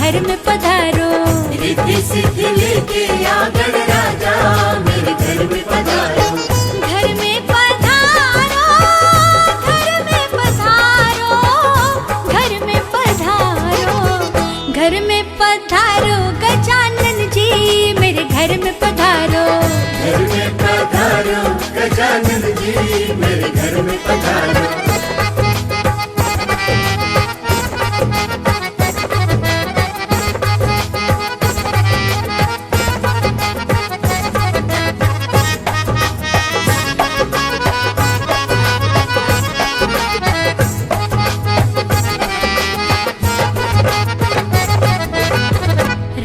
घर में पधारो। रिद्धि सिद्धि लेके आ गणराजा मेरे घर में पधारो। घर में पधारो, घर में पधारो, घर में पधारो, घर में पधारो गजानन जी मेरे घर में पधारो। घर में पधारो गजानन जी मेरे घर में पधारो।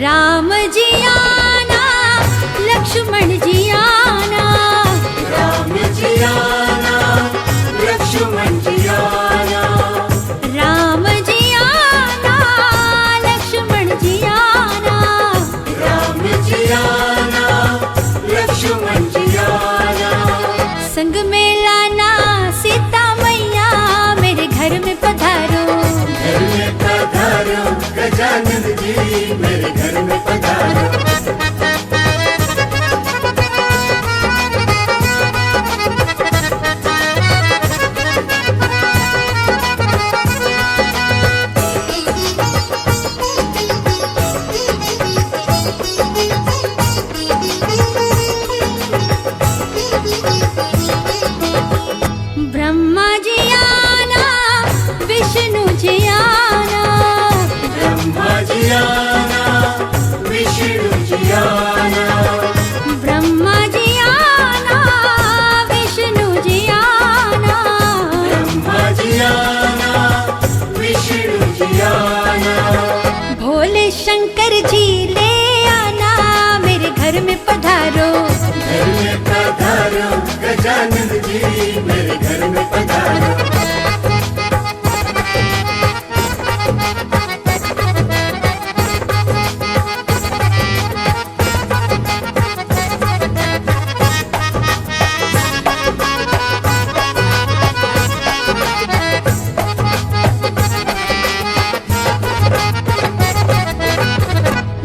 राम जी आना, लक्ष्मण जी आना, राम जी आना, लक्ष्मण जी आना, राम जी आना, लक्ष्मण जी आना, राम जी आना, लक्ष्मण जी आना। संग में लाना सीता मैया मेरे घर में पधारो। घर में पधारो गजानन जी मेरे घर में पधारो। ब्रह्मा जी आना, विष्णु जी आना, ब्रह्मा जी आना, विष्णु जी आना, ब्रह्मा जी आना, विष्णु जी आना, ब्रह्मा जी आना, विष्णु जी आना। भोले शंकर जी ले आना मेरे घर में पधारो। घर में पधारो गजानन जी मेरे घर में पधारो।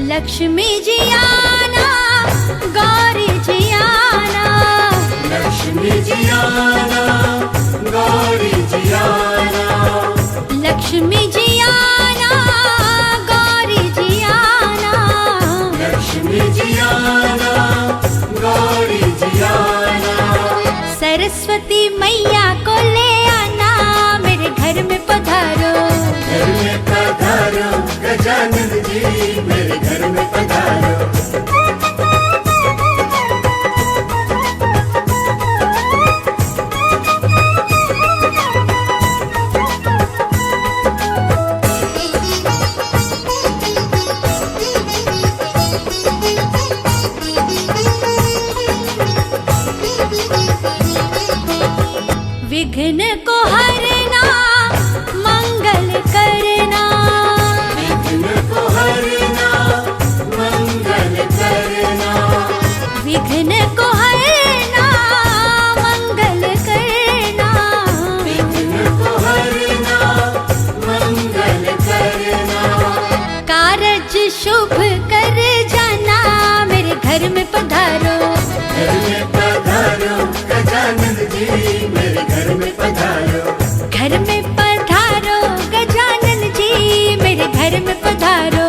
लक्ष्मी जी आना, गौरी जी आना, लक्ष्मी जी आना, गौरी जी आना, लक्ष्मी जी आना, गौरी जी आना, लक्ष्मी जी आना, गौरी जी आना। सरस्वती मैया को ले आना मेरे घर में पधारो। घर में पधारो गजानन जी मेरे घर में पधारो। विघ्न को हरना, मंगल करना, विघ्न को हरना, मंगल करना, विघ्न को हरना, मंगल करना, विघ्न को हरना, मंगल करना। कारज शुभ कर जाना मेरे घर में पधारो। घर में पधारो गजानन जी मेरे घर में पधारो। घर में पधारो गजानन जी मेरे घर में पधारो।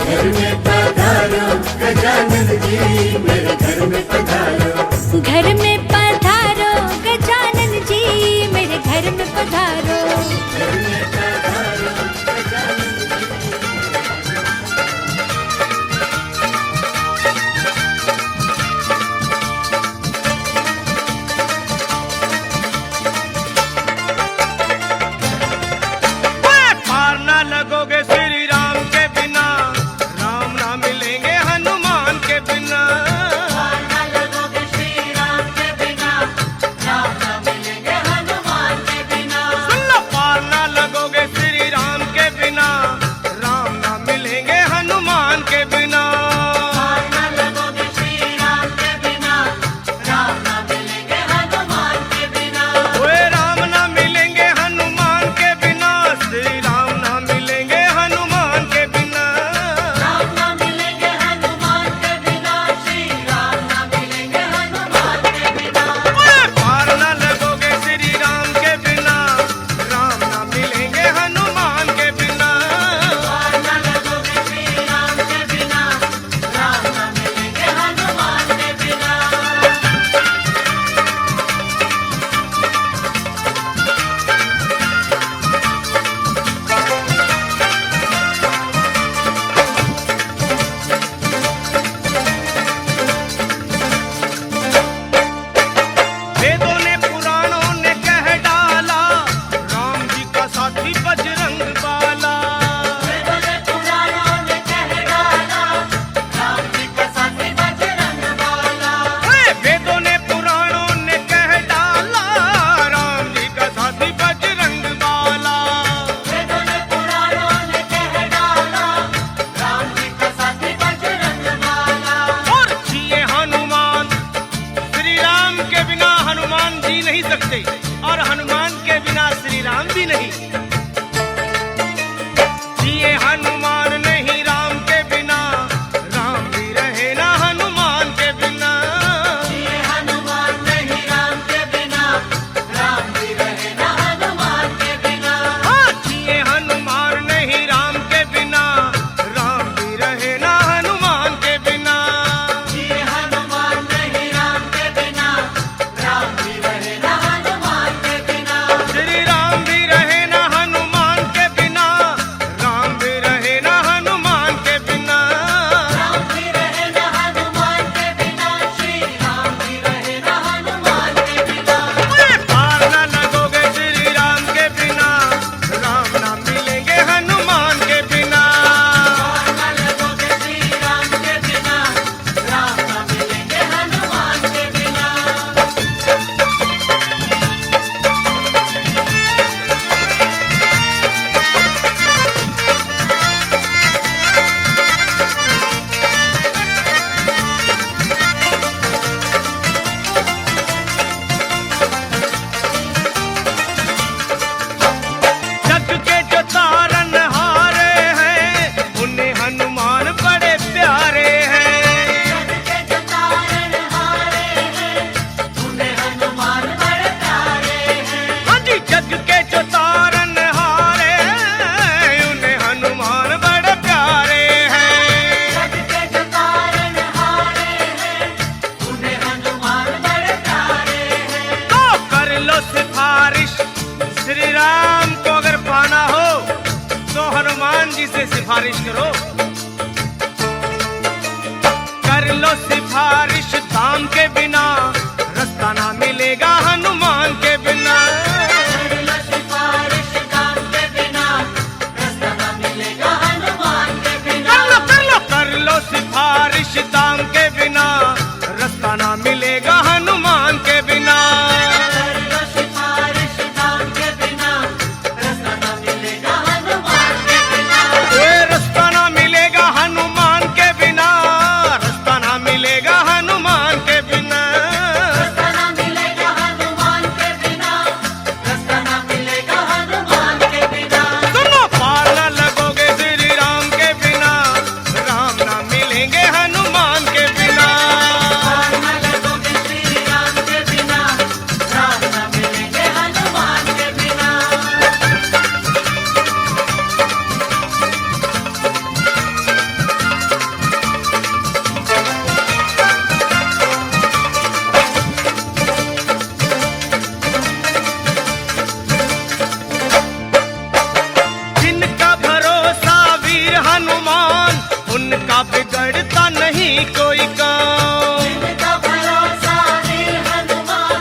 घर में पधारो गजानन जी मेरे घर में पधारो। घर में पधारो गजानन जी मेरे घर में पधारो। घर में पधारो गजानन जी। लो सिफारिश दाम के बिना, रास्ता ना मिलेगा हनुमान के बिना। कर लो सिफारिश दाम के बिना, रास्ता ना मिलेगा हनुमान के बिना। कर लो सिफारिश दाम के बिना, रास्ता ना मिलेगा हनुमान के बिना। कर लो सिफारिश दाम के बिना, रास्ता ना मिलेगा हनुमान के बिना। रास्ता ना मिलेगा हनुमान के बिना, रास्ता ना मिलेगा हनुमान के बिना। रास्ता ना मिलेगा हनुमान के बिना, रास्ता ना मिलेगा हनुमान के बिना। सुनो पार न लगोगे श्री राम के बिना, राम ना मिलेंगे हनुमान के बिना। पार न लगोगे श्री राम के बिना, राम ना मिलेंगे हनुमान के बिना। जिनका भरोसा वीर हनुमान, उनका बिगड़ता नहीं कोई काम। जिनका भरोसा वीर हनुमान,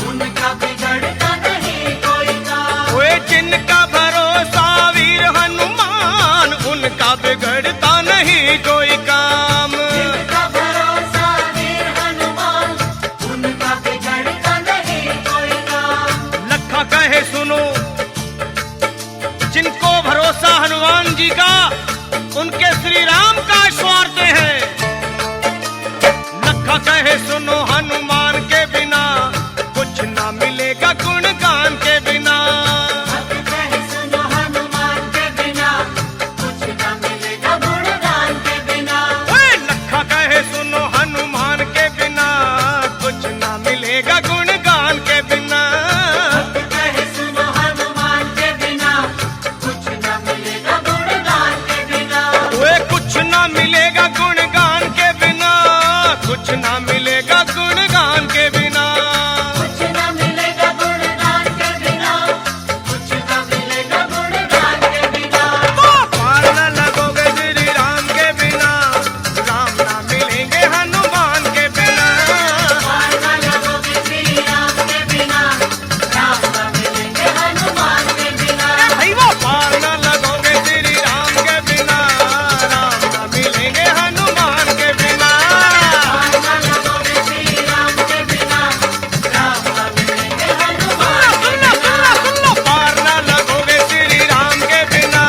उनका बिगड़ता नहीं कोई काम। ओए जिनका भरोसा वीर हनुमान, उनका बिगड़ता नहीं कोई काम। जिनका भरोसा वीर हनुमान, उनका बिगड़ता नहीं कोई काम। लखा कहे सुनो, जिनको भरोसा हनुमान जी का, उनके श्री राम का स्वार्थ है। लखा कहे सुनो हनुमान के बिना, कुछ ना मिलेगा गुणगान के बिना। भक्त कहे सुनो हनुमान के बिना, कुछ न मिलेगा गुणगान के बिना। ओए लखा कहे सुनो हनुमान के बिना, कुछ ना मिलेगा गुणगान के बिना। भक्त कहे सुनो हनुमान के बिना, कुछ न मिलेगा गुणगान के बिना। ओए कुछ ना मिलेगा गुणगान के बिना, कुछ ना मिलेगा गुणगान के बिना। कुछ न मिलेगा गुणगान के बिना, कुछ न मिलेगा गुणगान के बिना। पार न लगोगे श्री राम के बिना, राम ना मिलेंगे हनुमान के बिना। पार न लगोगे श्री राम के बिना, राम न मिलेंगे हनुमान के बिना। भाई वो पार न लगोगे श्री राम के बिना, राम ना मिलेंगे हनुमान के बिना। पार न लगोगे श्री राम के बिना, राम न मिलेंगे हनुमान के बिना। पार न लगोगे श्री राम के बिना,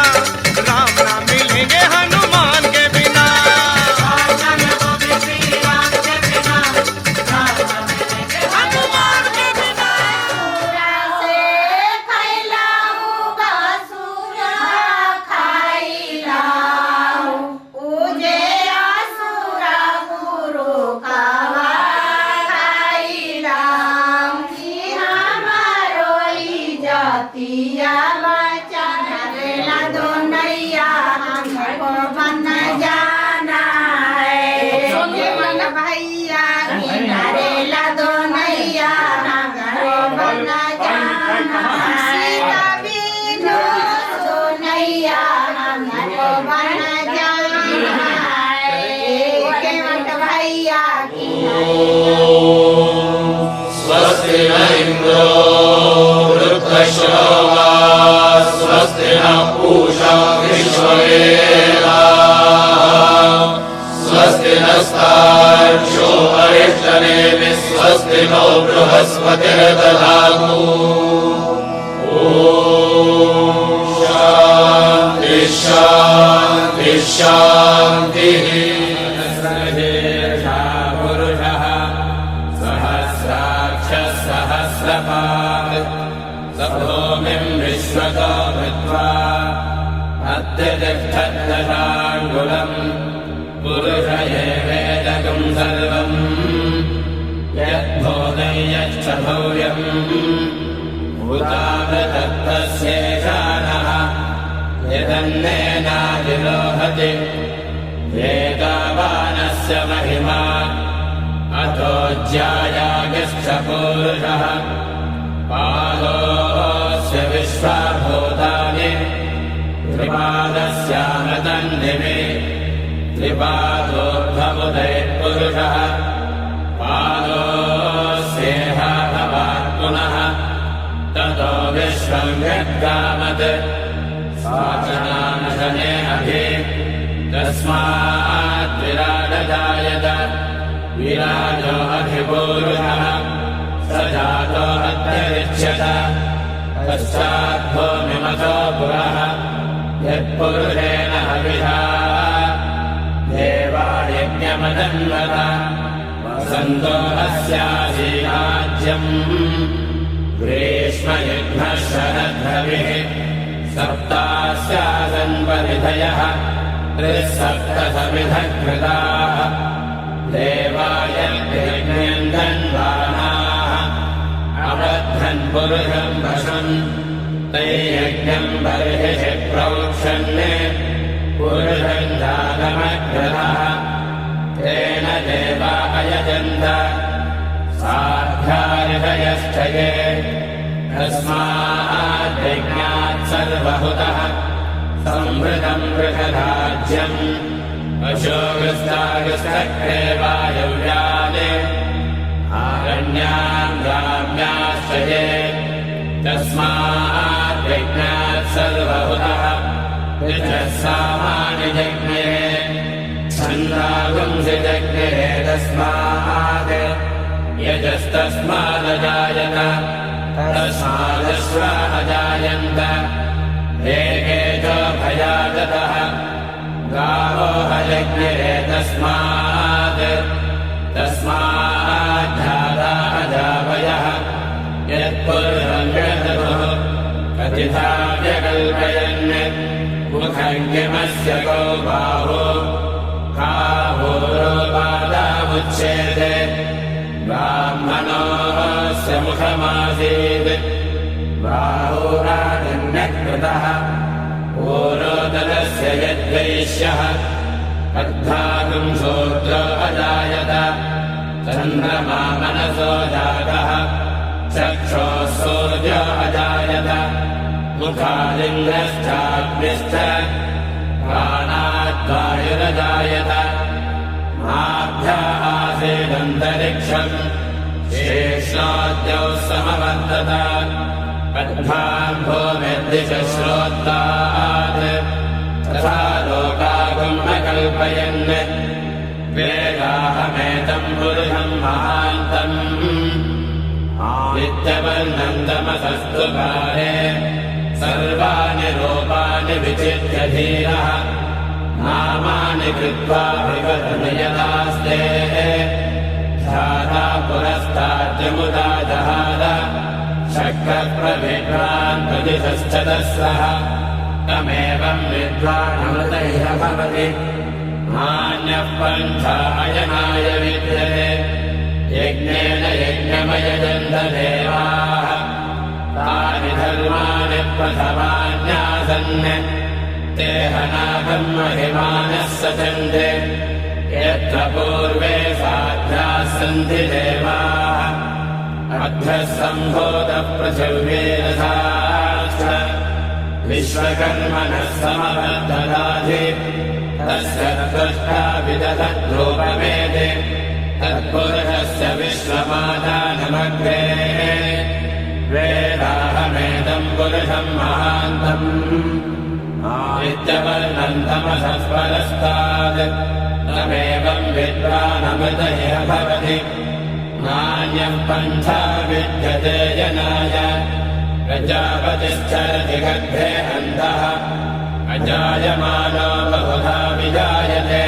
राम ना मिलेंगे हनुमान के बिना। पार न लगोगे श्री राम के बिना, राम न मिलेंगे हनुमान के बिना। से खैलाऊं बासुरा खाइलाऊं, उजे आसुरा गुरु कावा खाइलाऊं। कि हमारो ई जातिया बचन रेला दो नैया हमको बन जाना है। मन भैया किनारेला दो नैया हमको बन जाना है। सीता बिनु दो नैया हमको बन जाना है। के मन भैया स्वस्ति न इन्द्रो वृद्धश्रवा स्वस्ति न पूषा विश्ववेदाः स्वस्ति नस्तार्क्ष्यो अरिष्टनेमिः स्वस्ति नो बृहस्पतिर्दधातु ॐ शान्ति शान्ति शान्तिः पुरुषः सहस्राक्षः सहस्रपात् सभूमिं विश्वतो कृत्वा अत्यतिष्ठद्दशाङ्गुलम् पुरुष एवेदकं सर्वम् यद्भूतं यच्च भव्यम् भूतावतत्तस्येषानः यदन्नेनाधिरोहति वेदावानस्य महिमा अतो ज्यायागश्च पुरुषः पादोऽस्य विश्वभूतानि त्रिपादस्यामतन्निमे त्रिपादोऽर्धमुदयपुरुषः पादोऽस्येहाभवात् पुनः ततो विश्वं यद्गामत् साचनानशने अभि तस्मात् विराडजायत विराजो अधिपूरुषः स जातो अत्यरिच्यत पश्चाद्भूमिमतो पुरः यत्पुरुषेण हविषा देवायज्ञमदन्वत वसन्तो अस्यासीराज्यम् ग्रीष्मयुग्मः शरद्रविः सप्तास्यासन् परिधयः त्रिसप्तसमिधः कृताः देवायज्ञम् धन्वानाः अबद्धन् पुरुषम् वशम् तैयज्ञम् बर्हिषि प्रोक्षन् पुरुषम् जातमग्रतः तेन देवा अयजन्त साध्यार्षयश्चये तस्माद्यज्ञात् सर्वहुतः संवृतम् वृषधाज्यम् अशोकस्तागस्तक्रे वायव्याने आरण्याम् ग्राम्याश्चये तस्माद्यज्ञात् सर्वहुतः सामान्यज्ञे छन्दागुंसि तस्मात् यजस्तस्मादजायत तस्मादश्वा अजायन्त एके च भयागतः गावो हयज्ञे तस्माद्धाता अजावयः यत्पुरुषं व्यदधुः कथिता व्यकल्पयन् मुखङ्गिमस्य गो बाहो काहोरोपादामुच्छेदे ब्राह्मणोऽस्य मुखमासीत् बाहुराजन्यकृतः पूरोदरस्य यद्वैश्यः अद्धातुम् शूद्रो अजायत चन्द्रमा मनसो जातः चक्षोः सूर्यो अजायत मुखालिङ्गश्चाग्निश्च प्राणाद्वायुरजायत आभ्या आसीदन्तरिक्षम् शेषाद्यौ समवर्तत पद्भाम् भूमिर्दिशश्रोत्तात् तथा लोकागुम् अकल्पयन् वेदाहमेतम् पुरुषम् महान्तम् आदित्यवर्णम् तमसस्तु काले सर्वाणि रूपाणि विचित्य धीरः नामानि कृत्वा विवदति यदास्ते ध्याता पुरस्ताद्यमुदा जहाद शक्रप्रविद्वान् प्रतिशश्चतस्रः तमेवम् विद्वानमृतैः भवति नान्यः पन्थायनाय विद्यते यज्ञेन यज्ञमयजन्त देवाः तानि धर्माणि प्रथमान्यासन् ते हनागम् महिमानः सचन्ते यत्र पूर्वे साध्याः सन्ति देवाः अध्यः सम्भूतः पृथिव्येरथाश्च विश्वकर्मणः समवर्धदाधि तस्य त्वष्टा विदधद्रूपमेधि तत्पुरुषस्य विश्वमादानमग्रे वेदाहमेदम् पुरुषम् महान्तम् आदित्यवर्णम् तमसः परस्तात् तमेवम् विद्वानमृत इह भवति नान्यम् पन्था विद्यते जनाय प्रजापतिश्चरति गर्भे अन्तः अजायमानो बहुधा विजायते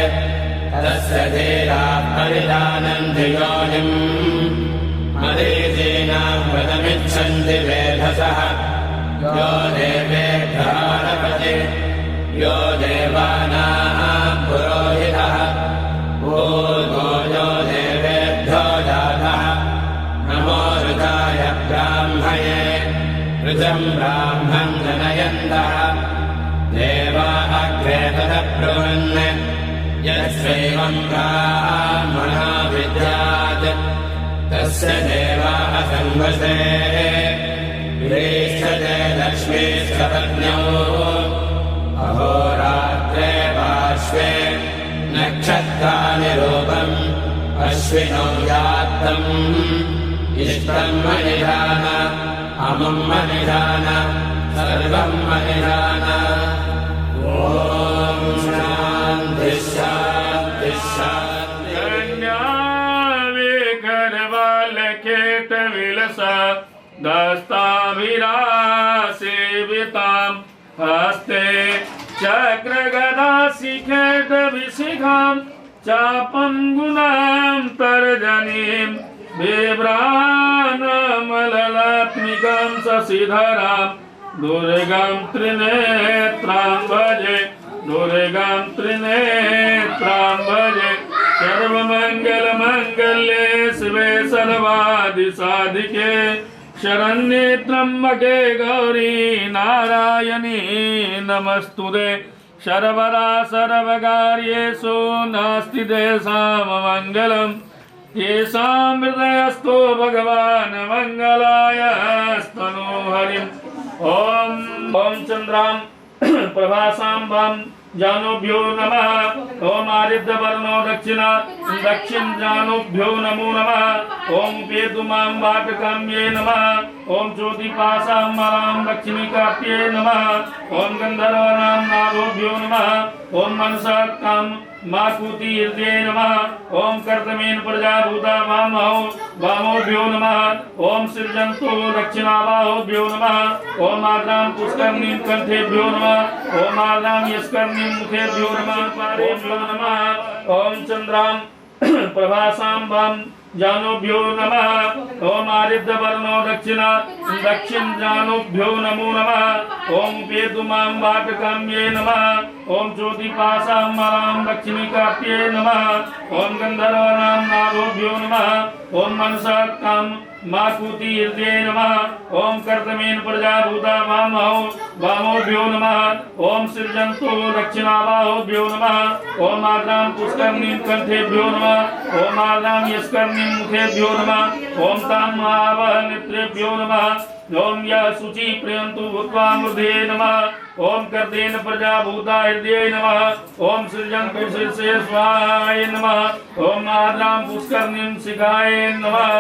तस्य धीराः परिजानन्ति योनिम् मरीचीनाम् वदमिच्छन्ति वेधसः यो देवेभ्यारपति यो देवानाम् पुरोहितः ऊर्ध्वो यो देवेभ्यो जातः नमो ऋताय ब्राह्मये ऋजम् ब्राह्मम् जनयन्तः देवा अग्रे तदब्रुवन् यस्यैवम् ब्राह्मणा विद्यात् तस्य देवाः संवसे प्रेष्यते लक्ष्मीश्च पत्न्यौ अहोरात्रे पार्श्वे नक्षत्राणि रूपम् अश्विनौ यात्तम् इष्टम् मनिधान अमुम् मनिधान सर्वम् मनिधान ॐ शान्ति शान्ति शान्ति कन्याविकरवालकेत विलसा दस्ताभिरासेविताम् हस्ते चक्रगदाशिखेटविशिखाम् चापं गुणां तर्जनीं बिभ्राणमललात्मिकां शशिधरां दुर्गां त्रिनेत्रां भजे दुर्गां त्रिनेत्रां भजे सर्वमङ्गलमङ्गल्ये शिवे सर्वादिसाधिके शरण्ये त्र्यम्बके गौरी नारायणी नमस्तुते सर्वदा सर्वकार्येषु नास्ति तेषाममङ्गलम् येषां हृदयस्थो भगवान् मङ्गलाय स्तनो हरिम् ॐ चन्द्रां प्रभासाम्बां जानुभ्यो नमः ॐ आदित्यवर्णो दक्षिण जानुभ्यो नमो नमः ॐ केतुमां वाटकाम्ये नमः ॐ ज्योतिपाशाम्बरां लक्ष्मीकाप्ये नमः ॐ गन्धर्वाणां नाभोभ्यो नमः ॐ मनसाक्तां माकुतीर्थे नमः ॐ कर्तमेन प्रजाभूता वामोभ्यो नमः ॐ सृजन्तो दक्षिणाबाहोभ्यो नमः ॐ आद्रां पुष्कर्णीं कण्ठेभ्यो नमः ॐ आद्रां यस्कर्णीं मुखेभ्यो नमः पारेभ्यो नमः ॐ चन्द्रां प्रभासाम्बां जानुभ्यो नमः ॐ आदित्यवर्णो दक्षिण जानुभ्यो नमो नमः ॐ केतुमां वाटकाम्ये नमः ॐ ज्योतिपाशाम्बरां लक्ष्मीकाप्ये नमः ॐ गन्धर्वाणां नाभोभ्यो नमः ॐ मनसाक्तां माकुतीर्थे नमः ॐ कर्तमेन प्रजाभूता वामोभ्यो नमः ॐ सृजन्तो दक्षिणाबाहोभ्यो नमः ॐ आद्रां पुष्कर्णीं कण्ठेभ्यो नमः ॐ आद्रां यस्कर्णीं मुखेभ्यो नमः ॐ तां आवह नेत्रेभ्यो नमः ॐ या शुचि प्रियन्तु भूत्वा मृधे नमः ॐ कर्तेन प्रजाभूता हृदये नमः ॐ सृजन्तु शीर्षे स्वाहाय नमः ॐ आद्रां पुष्कर्णीं शिखाय नमः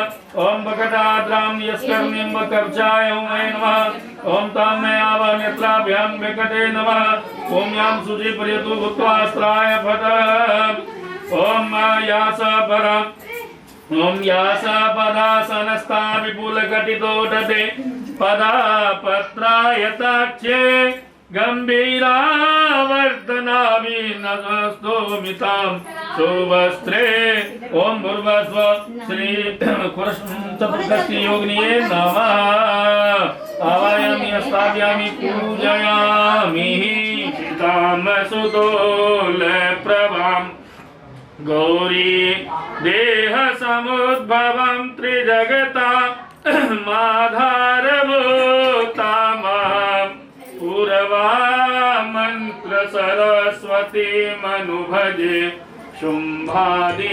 ॐ बकटाद्रां यस्कर्णीं बकर्चाय नमः ॐ तां मे आवह नेत्राभ्यां विकटे नमः ॐ यां शुचि प्रियन्तु भूत्वा अस्त्राय फट ॐ यासपरम् ॐ यासपदासनस्था विपुलघटितोटते पदापत्रायताक्षे गम्भीरावर्तनाभिनस्तोमितां सुवस्त्रे ॐ भूर्भुवस्व श्री चतुर्दशीयोगिने नमः आवायामि स्थापयामि पूजयामि तामसुतोलप्रभां गौरी देह समुद्भवं त्रिजगता माधारभूतामहं पूर्वा मंत्र सरस्वती मनुभजे शुम्भादिदैत्यादिनीं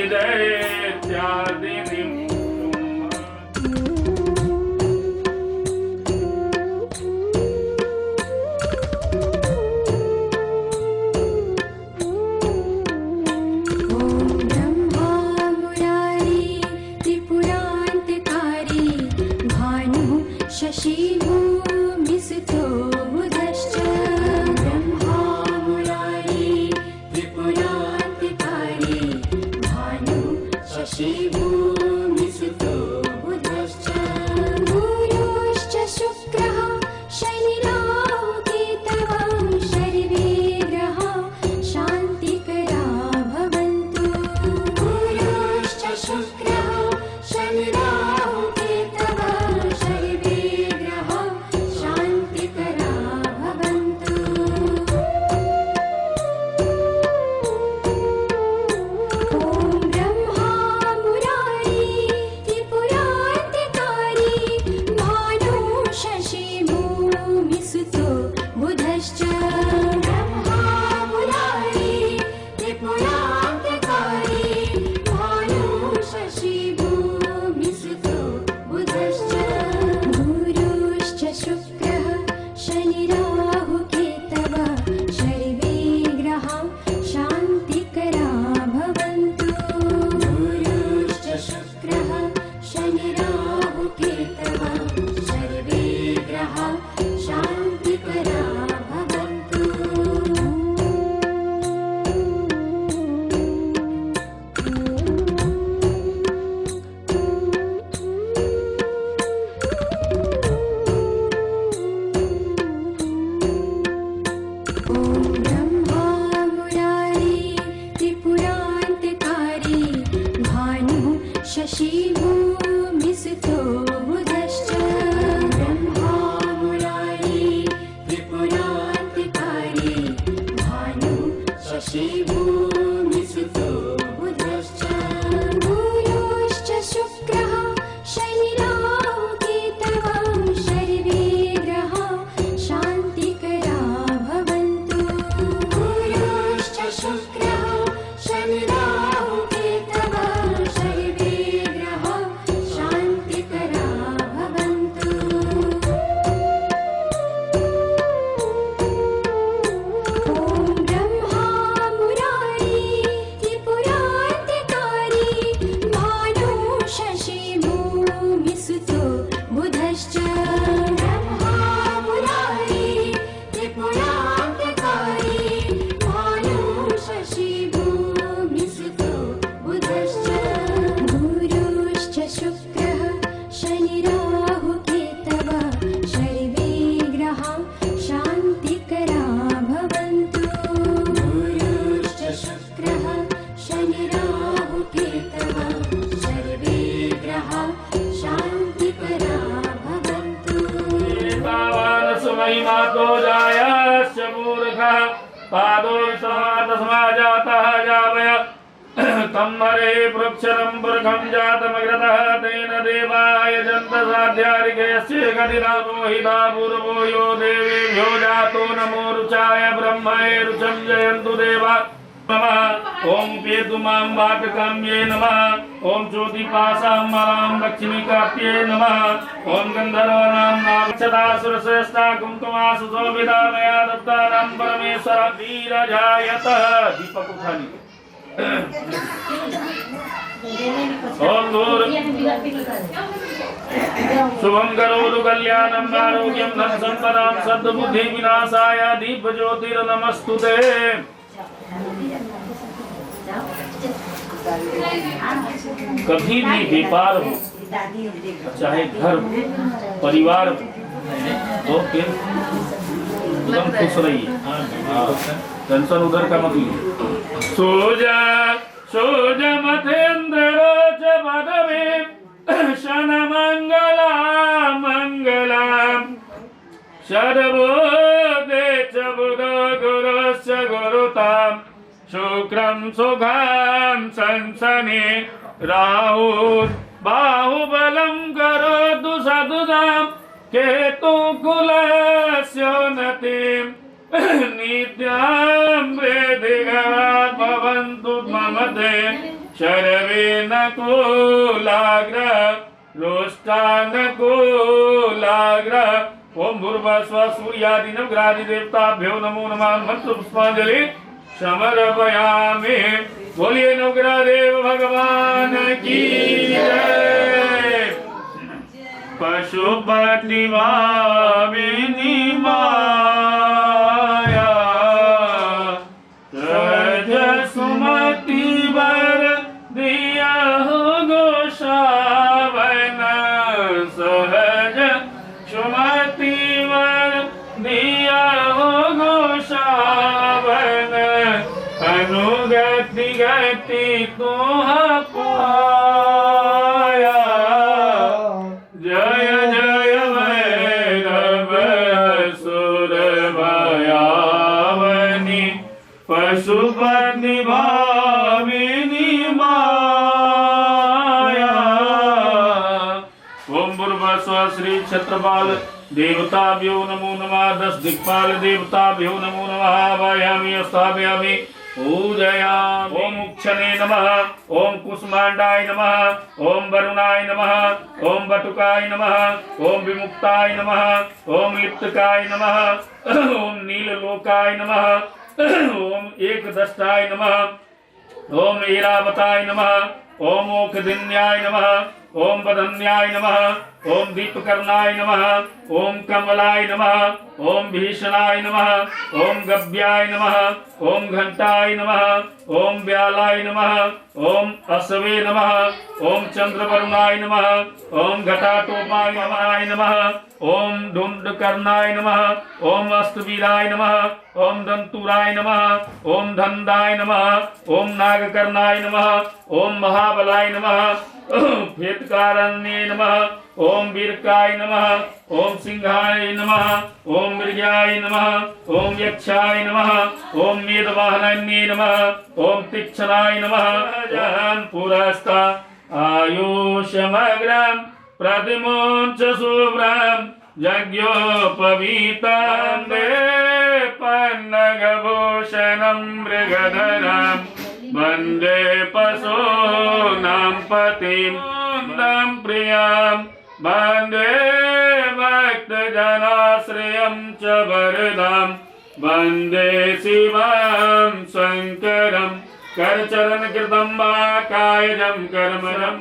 शशि भूमिसुतो बुधश्च ब्रह्मा मुरारी त्रिपुरान्तिकारी भानु शशि भूमिसुतो बुधश्च गुरुश्च शुक्रः शनिराहु केतवः सर्वे ग्रहाः शान्तिकरा भवन्तु गुरुश्च शुक्रः शनिराहु केतवः सर्वे ग्रहाः शान्तिकरा भवन्तु ॐ ब्रह्मा मुरारी शशिभूमिसुतो बुधश्च ब्रह्मा मुरारी त्रिपुरान्तिकारी भानु शशिभूमिसुतो बुधश्च गुरुश्च शुक्रः शनिराहु केतवः सर्वे ग्रहाः शान्तिकरा भवन्तु गुरुश्च शुक्रः शनिराहु केतवः सर्वे ग्रहाः शान्तिकरा भवन्तु ॐ ब्रह्मा मुरारी त्रिपुरान्तिकारी भानु शशिभूमिसुतो बुधश्च ब्रह्मा मुरारी त्रिपुरान्तिकारी भानु शशिभूमिसुतो बुधश्च गुरुश्च शुक्रः शनिराहु केतवः सर्वे ग्रहाः शान्तिकरा भवन्तु गुरुश्च शुक्रः शनिराहु केतवः सर्वे ग्रहाः शान्तिकरा भवन्तु महिमातो जायश्च मूर्खः पादोत्समाजातः जावय तम्मरे पृक्षरं पुरखं जातमग्रतः तेन देवाय जन्तसाध्यारिकेश्चे गतिरामोहिता पूर्वो यो देवेभ्यो जातो नमो रुचाय ब्रह्मणे रुचं जयन्तु देवा नमः ओम पेतुमां वाटकाम्ये नमः ओम ज्योतिपासां मालां लक्ष्मीकाप्ये नमः ओम गन्धर्वाणां नाक्षदासुरश्रेष्ठा कुङ्कुमा सुशोभिता मया दत्तानां परमेश्वर वीरजायतः दीपक उठानी ओम दूर शुभं करोतु कल्याणं आरोग्यं धन सम्पदां सद्बुद्धि विनाशाय दीप ज्योतिर्नमस्तुते कभी भी व्यापार हो चाहे घर हो परिवार हो तो फिर एकदम खुश रहिए टेंशन उधर का मत लीजिए सोजा मथेन्द्र च पदवे शन मंगला मंगला शर्वोदे च बुध गुरुश्च गुरुताम् शुक्रं सुखां संसने राहु बाहुबलं करोतु सदुदां केतुकुलस्योन्नतिं नित्यां वृद्धिकराः भवन्तु मम ते सर्वे न कुलाग्रः रोष्टानकुलाग्रः ॐ भूर्भुवस्सुः सूर्यादिनवग्रहादिदेवताभ्यो नमो नमः मंत्रपुष्पांजलि समर्पयामि। बोलिए नवग्रह देव भगवान की जय। पशुपति भामिनी माया सहज सुमति वर दिया हो गोसावन सहज सुमति वर दिया हो गोसावन अनुगति गति तुह पाया जय जय भैरव सुर भयावनी पशुपति भामिनी माया। ओम भूर्भुवस्सुः श्री क्षत्रपाल देवताभ्यो नमो नमः। 10 दिक्पाल देवताभ्यो नमो नमः। वायामि स्थापयामि पूजयामि। ओम उक्षणे नमः। ओम कुष्मांडाय नमः। ओम वरुणाय नमः। ओम बटुकाय नमः। ओम विमुक्ताय नमः। ओम लिप्तकाय नमः। ओम नीललोकाय नमः। ओम एकदष्टाय नमः। ओम ऐरावताय नमः। ओम ओखदिन्याय नमः। ओम वदन्याय नमः। ओम दीपकर्णाय नमः। ओम कमलाय नमः। ओम भीषणाय नमः। ओम गव्याय नमः। ओम घंटाय नमः। ओम व्यालाय नमः। ओम अश्वे नमः। ओम चंद्रवरुणाय नमः। ओम घटाटोपाय नमः। ओम धुंडकर्णाय नमः। ओम अस्तवीराय नमः। ओम दंतुराय नमः। ओम धनदाय नमः। ओम नागकर्णाय नमः। ओम महा महाबलाय नमः फेतकारण्ये नमः ओम वीरकाय नमः ओम सिंहाय नमः ओम मृगाय नमः ओम यक्षाय नमः ओम मेदवाहनन्ये नमः ओम तीक्ष्णाय नमः जहन पुरस्ता आयुषमग्रम प्रतिमोच शुभ्रम यज्ञोपवीतं पन्नगभूषणं मृगधरं वन्दे पशूनां पतिं तं प्रियं वन्दे भक्तजनाश्रयं च वरदं वन्दे शिवं शङ्करं करचरण कृतं वा कायजं कर्मरं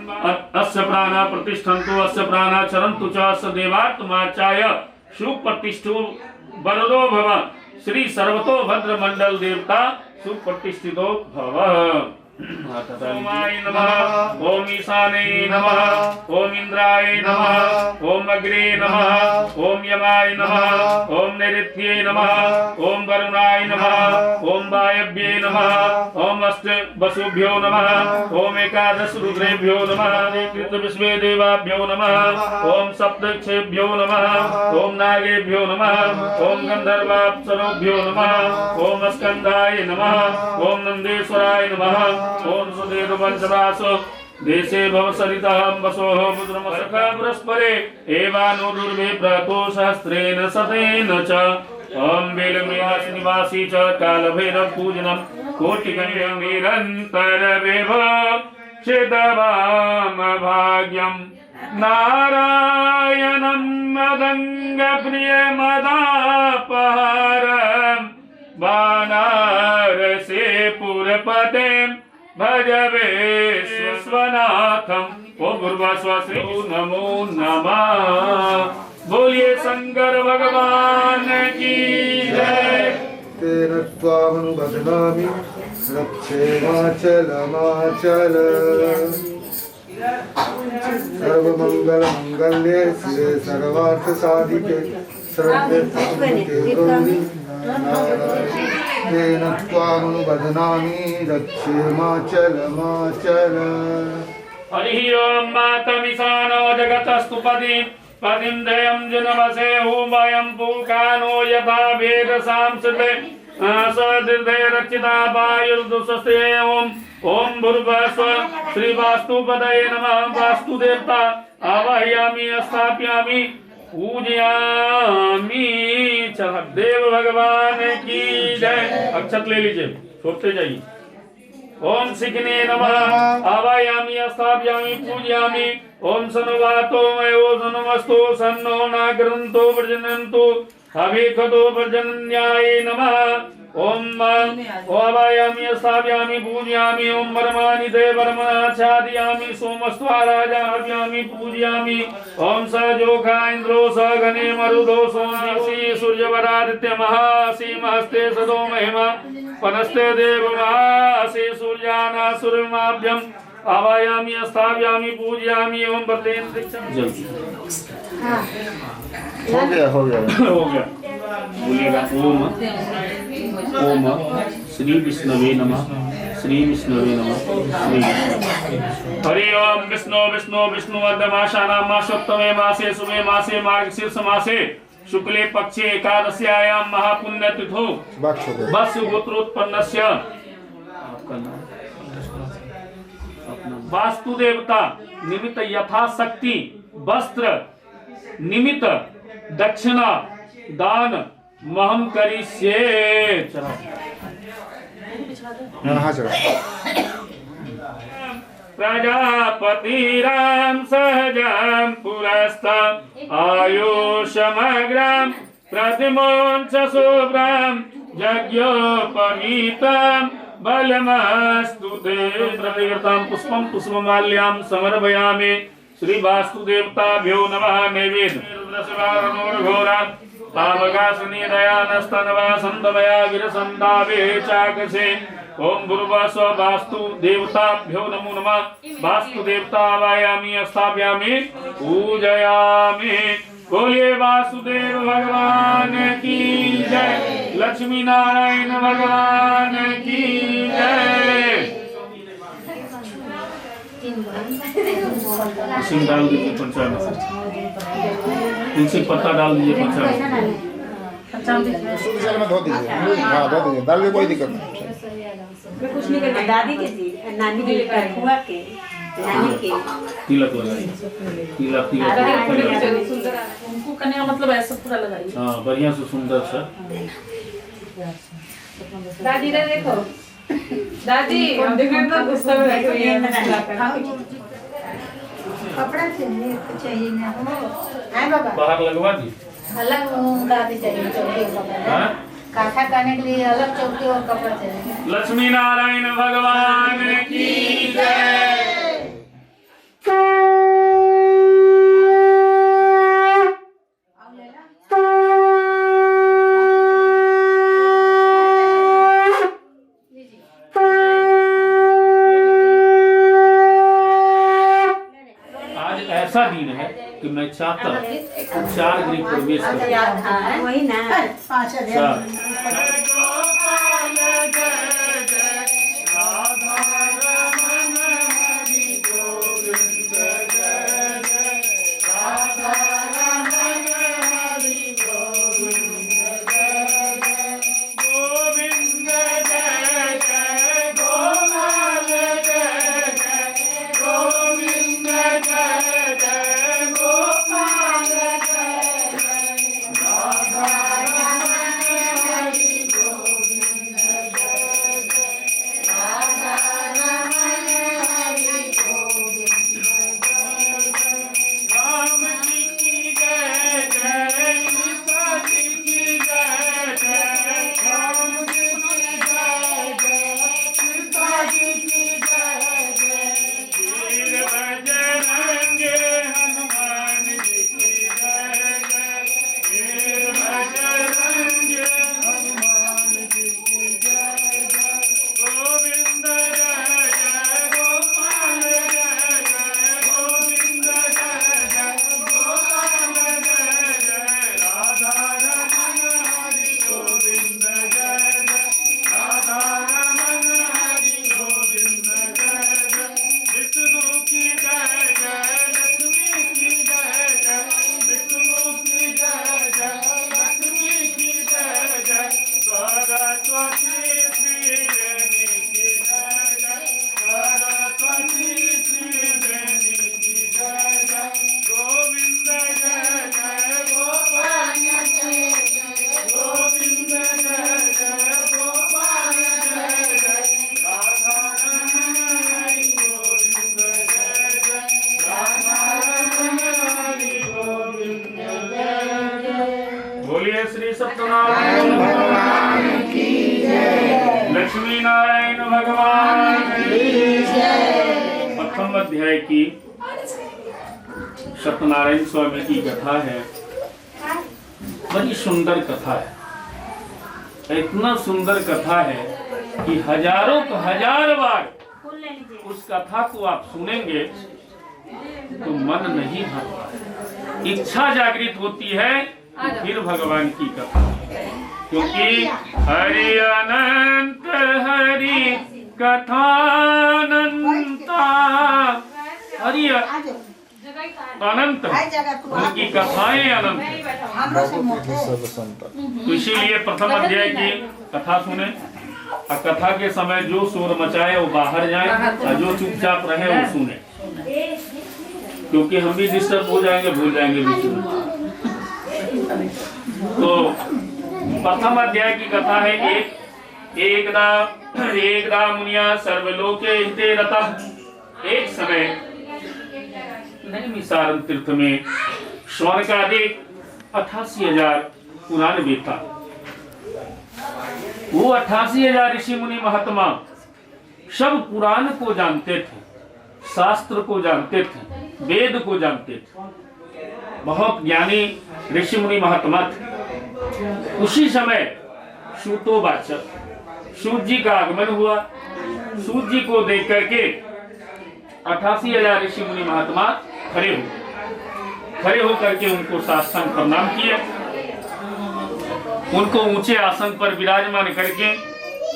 अस्य प्राणा प्रतिष्ठन्तु अस्य प्राणा चरन्तु च अस्य देवात्माचाय सुप्रतिष्ठो वरदो भव श्री सर्वतो भद्र मंडल देवता सुप्रतिष्ठितो भव ओमाय नमः ओम ईशाने नमः ओम इंद्राय नमः ओम अग्रे नमः ओम यमाय नमः ओम नैऋत्ये नमः ओम वरुणाय नमः ओम वायव्ये नमः ओम अष्ट वसुभ्यो नमः ओम एकादश रुद्रेभ्यो नमः कृत विश्वे देवाभ्यो नमः ओम सप्तक्षेभ्यो नमः ओम नागेभ्यो नमः ओम गंधर्वाप्सरोभ्यो नमः ओम स्कंदाय नमः ओम नंदेश्वराय नमः ओम सुदेव पंचरासो देशे भव सरितां वसोः मुद्रमसखा पुरस्परे एवानो दुर्वे प्रतो सहस्रेण शतेन च ओम वेलमेवासि निवासी च कालभैरव पूजनं कोटिकण्यं निरन्तरमेव चिदवाम भाग्यं नारायणं मदङ्गप्रियमदापहारं वानारसे पुरपतें भज विश्वनाथम ओ गुरुवास्व श्री नमो नमः। बोलिए शंकर भगवान की जय। तेन त्वामनुबध्नामि रक्षेमाचलमाचल सर्वमंगलमंगल्ये शिवे सर्वार्थसाधिके शरण्ये गौरी तेन त्वामनुबध्नामि रक्षेमाचलमाचल। हरि ओम मातमिशानो जगतस्तु पदिं दयं जनवसे उभयं पुकानो यथा वेद सांसते सदृढे रक्षिता वायुर्दुषस्ते ओम भूर्भुवस्व श्री वास्तुपदये नमः। वास्तु देवता आवाहयामि स्थापयामि पूजयामि। देव भगवान की जय। अक्षत ले लीजिए, छोड़ते जाइए। ओम शिखने नमः आवायामि स्थापयामि पूजयामि। ओम सनुवातो मयो सनुमस्तु सन्नो नागरन्तो वर्जनन्तु अभिखतो वर्जन्याय नमः। ओम आवायामि स्थापयामि पूजयामि। ओम वर्माणि ते वर्मणाच्छादयामि सोमस्त्वा राजाव्यामि पूजयामि। ओम सजोखा इन्द्रो सगणे मरुदो सोमसि सूर्यवरादित्य महासि महस्ते सदो महिमा पनस्ते देवमासि सूर्यानासुरमाभ्यं आवायामि स्थापयामि पूजयामि। ओम वर्तेन हो गया हो गया बोलिएगा। ओम श्री विष्णवे नमः श्री विष्णवे नमः श्री हरि ओम विष्णु विष्णु विष्णुवर्धमाशानां मासोत्तमे मासे शुभे मासे मार्गशीर्ष मासे शुक्ले पक्षे एकादश्यायां महापुण्यतिथौ वत्स गोत्रोत्पन्नस्य वास्तु देवता निमित्त यथाशक्ति वस्त्र निमित्त दक्षिणा दान महम करिष्ये। प्रजापतिराम सहजं पुरस्तं आयुषमग्रं प्रतिमोञ्च शुभ्रं यज्ञोपवीतं बलमस्तु ते। प्रतिगतं पुष्पं पुष्पमाल्यां समर्पयामि। श्री वास्तुदेवताभ्यो नमः। नैवेद्य पावकासनी दयानस्तनवा संतमया गिरसंदावे चाकसे। ओम भूर्भुवस्व वास्तु देवताभ्यो नमो नमः। वास्तु देवता आवायामि स्थापयामि पूजयामि। बोलिए वासुदेव भगवान की जय। लक्ष्मी नारायण भगवान की जय। सिंह डाल दीजिए पंचामृत से, तुलसी पत्ता डाल दीजिए पंचामृत। जल में धो दीजिए, हाँ धो दीजिए, डाल दीजिए, कोई दिक्कत नहीं। कुछ नहीं करना, दादी के जी, नानी के, हुआ के, नानी के तिलक लगाइए, तिलक उनको करने का मतलब ऐसा पूरा लगाइए। हाँ बढ़िया से सुंदर सा। दादी इधर देखो, दादी हम देखो तो गुस्सा में बैठ रही है। कपड़ा चाहिए ना है बाबा, बाहर लगवा दी। अलग दादी चाहिए चौकी और कपड़ा, हाँ? काथा करने के लिए अलग चौकी और कपड़ा चाहिए। लक्ष्मी नारायण भगवान की जय। आज ऐसा दिन है कि मैं चाहता हूँ 4 गृह प्रवेश करूं। वही ना 5,000 बोलिए श्री सत्यनारायण भगवान की जय। लक्ष्मी नारायण भगवान की जय। प्रथम अध्याय की सत्यनारायण स्वामी की कथा है। बड़ी सुंदर कथा है, इतना सुंदर कथा है कि हजारों को हजार बार उस कथा को आप सुनेंगे तो मन नहीं भरता, इच्छा जागृत होती है कि फिर भगवान की कथा, क्योंकि हरि अनंत हरि कथानंता, हरि अनंत उनकी कथाएं अनंत है। तो इसीलिए प्रथम अध्याय की कथा सुने और कथा के समय जो शोर मचाए वो बाहर जाए और जो चुपचाप रहे वो सुने, क्योंकि हम भी डिस्टर्ब हो जाएंगे, भूल जाएंगे बीच में। तो प्रथम अध्याय की कथा है एकदा मुनिया सर्वलोके हिते रतः। एक समय नैमिषारण्य तीर्थ में स्वर्ण का अधिक 88,000 पुराण था। वो 88,000 ऋषि मुनि महात्मा सब पुराण को जानते थे, शास्त्र को जानते थे, वेद को जानते थे, बहुत ज्ञानी ऋषि मुनि महात्मा थे। उसी समय सूतोवाचक सूत जी का आगमन हुआ। सूत जी को देख करके 88,000 ऋषि मुनि महात्मा खड़े होकर के उनको साष्टांग प्रणाम किए। उनको ऊंचे आसन पर विराजमान करके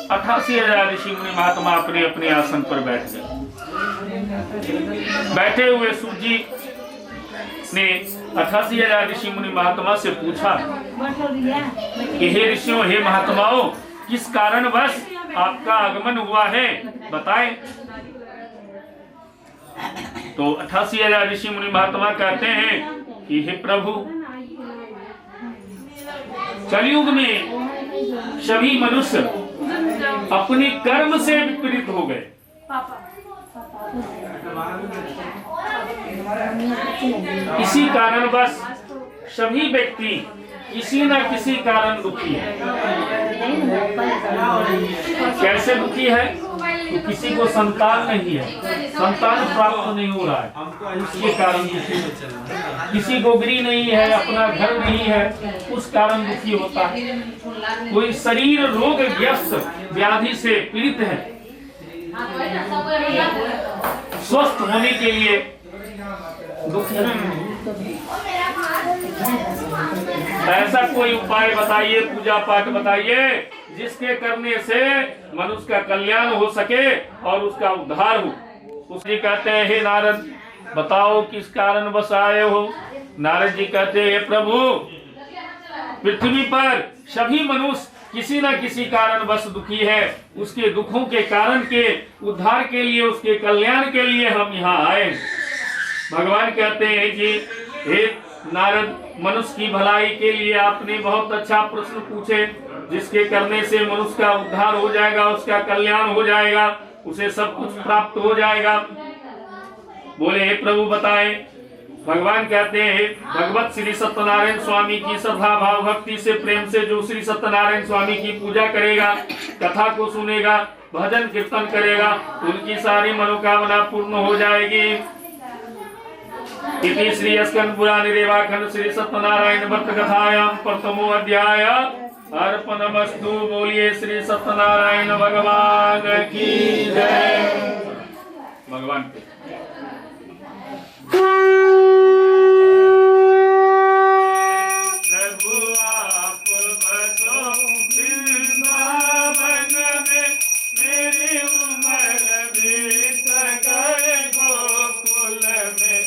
88,000 ऋषि मुनि महात्मा अपने अपने आसन पर बैठ गए। बैठे हुए सूत जी ने 88,000 ऋषि मुनि महात्मा से पूछा कि हे ऋषियों, हे महात्माओं, किस कारणवश आपका आगमन हुआ है, बताएं। तो 88,000 ऋषि मुनि महात्मा कहते हैं कि हे प्रभु, कलयुग में सभी मनुष्य अपने कर्म से विपरीत हो गए। इसी कारणवश सभी व्यक्ति किसी न किसी कारण दुखी है। कैसे दुखी है? तो किसी को संतान नहीं है, संतान प्राप्त नहीं हो रहा है, उसके कारण दुखी है। किसी को गृह नहीं है, अपना घर नहीं है, उस कारण दुखी होता है। कोई शरीर रोग ग्रस्त व्याधि से पीड़ित है, स्वस्थ होने के लिए दुखी है। ऐसा कोई उपाय बताइए, पूजा पाठ बताइए, जिसके करने से मनुष्य का कल्याण हो सके और उसका उद्धार हो। उसने कहते हैं, हे नारद, बताओ किस कारण बस आए हो। नारद जी कहते हैं, प्रभु, पृथ्वी पर सभी मनुष्य किसी न किसी कारण बस दुखी है। उसके दुखों के कारण के उद्धार के लिए, उसके कल्याण के लिए हम यहाँ आए। भगवान कहते हैं कि हे नारद, मनुष्य की भलाई के लिए आपने बहुत अच्छा प्रश्न पूछे, जिसके करने से मनुष्य का उद्धार हो जाएगा, उसका कल्याण हो जाएगा, उसे सब कुछ प्राप्त हो जाएगा। बोले, हे प्रभु बताएं। भगवान कहते हैं, भगवत श्री सत्यनारायण स्वामी की श्रद्धा भाव भक्ति से प्रेम से जो श्री सत्यनारायण स्वामी की पूजा करेगा, कथा को सुनेगा, भजन कीर्तन करेगा, उनकी सारी मनोकामना पूर्ण हो जाएगी। इति श्री स्कंद पुराणे रेवाखंड श्री सत्यनारायण व्रत कथायां प्रथमो अध्याय अर्पणमस्तु। बोलिए श्री सत्यनारायण भगवान की जय। भगवान प्रभु आप बसो वृंदावन में, मेरी उम्र बीत गए गोकुल में,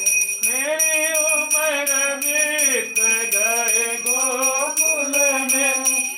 मेरी उम्र बीत गए गोकुल में,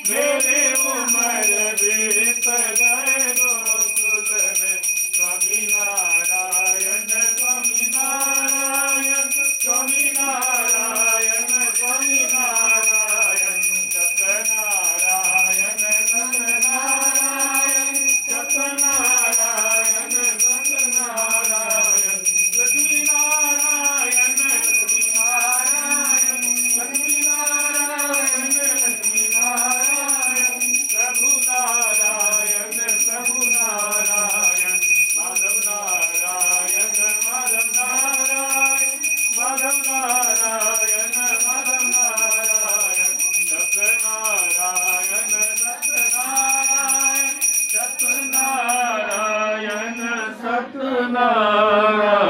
मेरी उम्र बीत गए गोकुल में। स्वामी नारायण, स्वामी नारायण, स्वामी नारायण, स्वामी नारायण, सत्यनारायण, सत्यनारायण, सत्यनारायण, सत्यनारायण, लक्ष्मी नारायण, लक्ष्मी नारायण, लक्ष्मी नारायण, लक्ष्मी नारायण, प्रभु नारायण, प्रभु नारायण, माधव नारायण, माधव नारायण, माधव नारायण, माधव नारायण, सत्यनारायण, सत्यनारायण, सत्यनारायण, सत्यनारायण।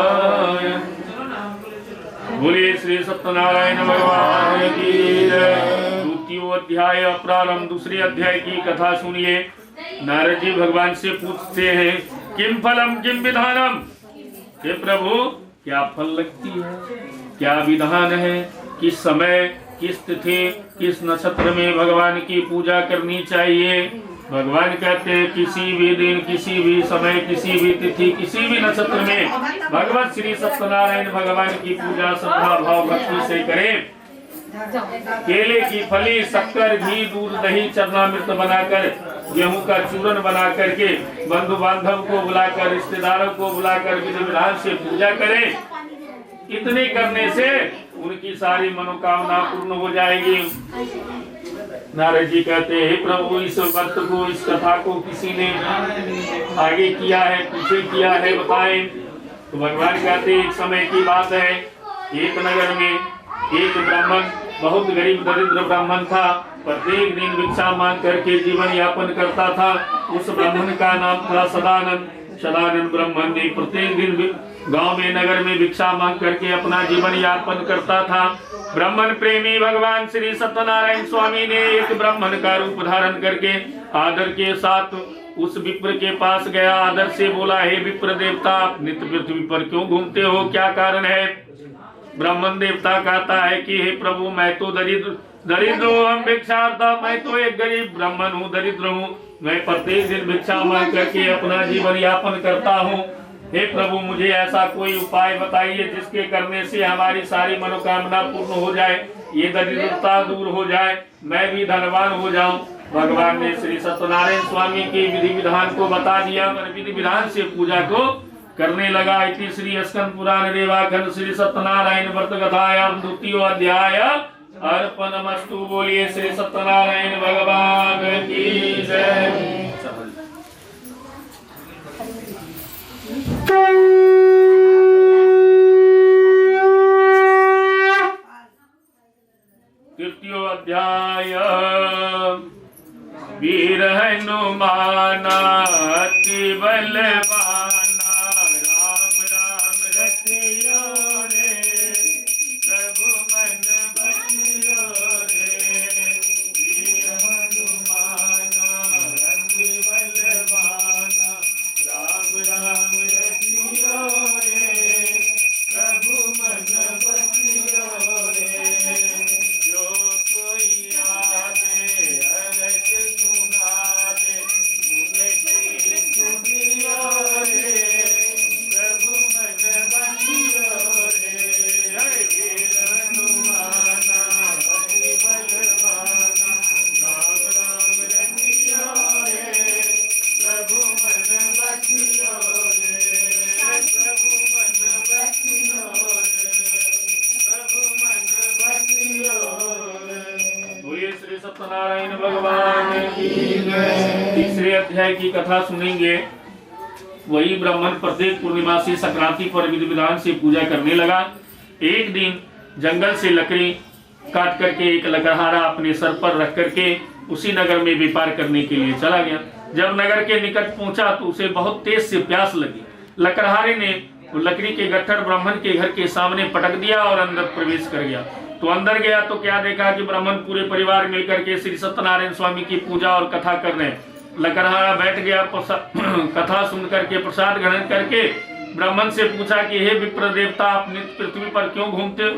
बोलिए श्री सत्यनारायण भगवान की जय। द्वितीय अध्याय प्रारंभ, दूसरे अध्याय की कथा सुनिए। नारद जी भगवान से पूछते हैं, किम फलम किम विधानम। हे प्रभु, क्या फल लगती है, क्या विधान है, किस समय, किस तिथि, किस नक्षत्र में भगवान की पूजा करनी चाहिए। भगवान कहते हैं, किसी भी दिन, किसी भी समय, किसी भी तिथि, किसी भी नक्षत्र में भगवत श्री सत्यनारायण भगवान की पूजा श्रद्धा भाव भक्ति से करें। केले की फली, शक्कर, घी, दूध, दही, चरणामृत बनाकर, गेहूं का चूर्ण बना करके बंधु बांधव को बुलाकर, रिश्तेदारों को बुलाकर विधि विधान से पूजा करें। इतने करने से उनकी सारी मनोकामना पूर्ण हो जाएगी। नारद जी कहते हैं, प्रभु, इस व्रत को, इस कथा को किसी ने आगे किया है, पीछे किया है, बताएं। तो भगवान कहते हैं, एक समय की बात है, एक नगर में एक ब्राह्मण, बहुत गरीब दरिद्र ब्राह्मण था, प्रत्येक दिन भिक्षा मांग करके जीवन यापन करता था। उस ब्राह्मण का नाम था सदानंद। सदानंद ब्राह्मण ने प्रत्येक दिन गांव में, नगर में भिक्षा मांग करके अपना जीवन यापन करता था। ब्राह्मण प्रेमी भगवान श्री सत्यनारायण स्वामी ने एक ब्राह्मण का रूप धारण करके आदर के साथ उस विप्र के पास गया, आदर से बोला, हे विप्र देवता, आप नित्य पृथ्वी पर क्यों घूमते हो, क्या कारण है? ब्राह्मण देवता कहता है कि हे प्रभु, मैं तो दरिद्र हूँ, हम भिक्षार्था, मैं तो एक गरीब ब्राह्मण हूँ, दरिद्र हूँ, मैं प्रत्येक दिन भिक्षा मांग करके अपना जीवन यापन करता हूँ। हे प्रभु, मुझे ऐसा कोई उपाय बताइए जिसके करने से हमारी सारी मनोकामना पूर्ण हो जाए, ये दरिद्रता दूर हो जाए, मैं भी धनवान हो जाऊं। भगवान ने श्री सत्यनारायण स्वामी के विधि विधान को बता दिया और विधि विधान से पूजा को करने लगा। इति श्री स्कंद पुराण रेवाखंड श्री सत्यनारायण व्रत कथायाम 2वां अध्याय अर्पणमस्तु। बोलिए श्री सत्यनारायण भगवान की जय। तृतीय अध्याय वीर हनुमाना अति बलवाना, राम राम रसियो रे, प्रभु मन बसियो रे। वीर हनुमाना अति बलवाना, राम राम रसियो रे, प्रभु मन बसियो रे। जो कोई आवे अरज सुनावे, उनकी सुनियो रे, प्रभु मन बसियो रे। जय वीर हनुमाना अति बलवाना, राम राम रसियो रे, प्रभु मन बसियो रे, प्रभु मन बसियो रे, प्रभु मन बसियो रे। बोलिए श्री सत्यनारायण भगवान की जय। तीसरे अध्याय की कथा सुनेंगे। वही ब्राह्मण प्रत्येक पूर्णिमा से संक्रांति पर विधि विधान से पूजा करने लगा। एक दिन जंगल से लकड़ी काट करके एक लकड़हारा अपने सर पर रख करके उसी नगर में व्यापार करने के लिए चला गया। जब नगर के निकट पहुंचा तो उसे बहुत तेज से प्यास लगी। लकड़हारे ने लकड़ी के गट्ठर ब्राह्मण के घर के सामने पटक दिया और अंदर प्रवेश कर गया। तो अंदर गया तो क्या देखा कि ब्राह्मण पूरे परिवार मिलकर के श्री सत्यनारायण स्वामी की पूजा और कथा कर रहे हैं। लकड़हारा बैठ गया, कथा सुन करके प्रसाद ग्रहण करके ब्राह्मण से पूछा कि हे विप्र देवता, आप नित्य पृथ्वी पर क्यों घूमते हो?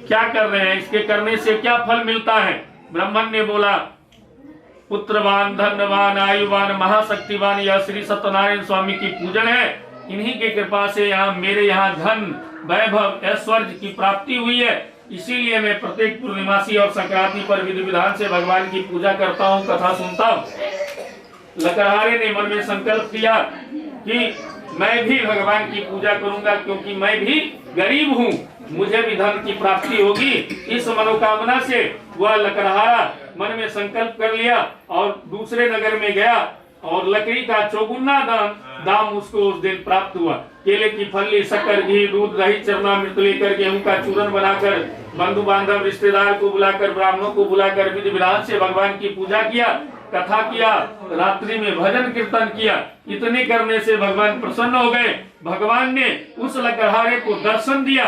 क्या कर रहे हैं? इसके करने से क्या फल मिलता है? ब्राह्मण ने बोला, पुत्रवान, धनवान, आयुवान, महाशक्तिवान यह श्री सत्यनारायण स्वामी की पूजन है। इन्हीं की कृपा से मेरे यहाँ धन, वैभव, ऐश्वर्य की प्राप्ति हुई है। इसीलिए मैं प्रत्येक पूर्णिमासी और संक्रांति पर विधि विधान से भगवान की पूजा करता हूँ, कथा सुनता हूँ। लकड़हारे ने मन में संकल्प किया कि मैं भी भगवान की पूजा करूंगा, क्योंकि मैं भी गरीब हूँ, मुझे भी धन की प्राप्ति होगी। इस मनोकामना से वह लकड़हारा मन में संकल्प कर लिया और दूसरे नगर में गया और लकड़ी का चौगुना दाम उसको उस दिन प्राप्त हुआ। केले की फली, शक्कर, घी, दूध, दही, चरणामृत लेकर गेहूं का चूरन बनाकर बंधु बांधव रिश्तेदार को बुलाकर, ब्राह्मणों को बुलाकर विधि विधान से भगवान की पूजा किया, कथा किया, रात्रि में भजन कीर्तन किया। इतने करने से भगवान प्रसन्न हो गए। भगवान ने उस लकड़हारे को दर्शन दिया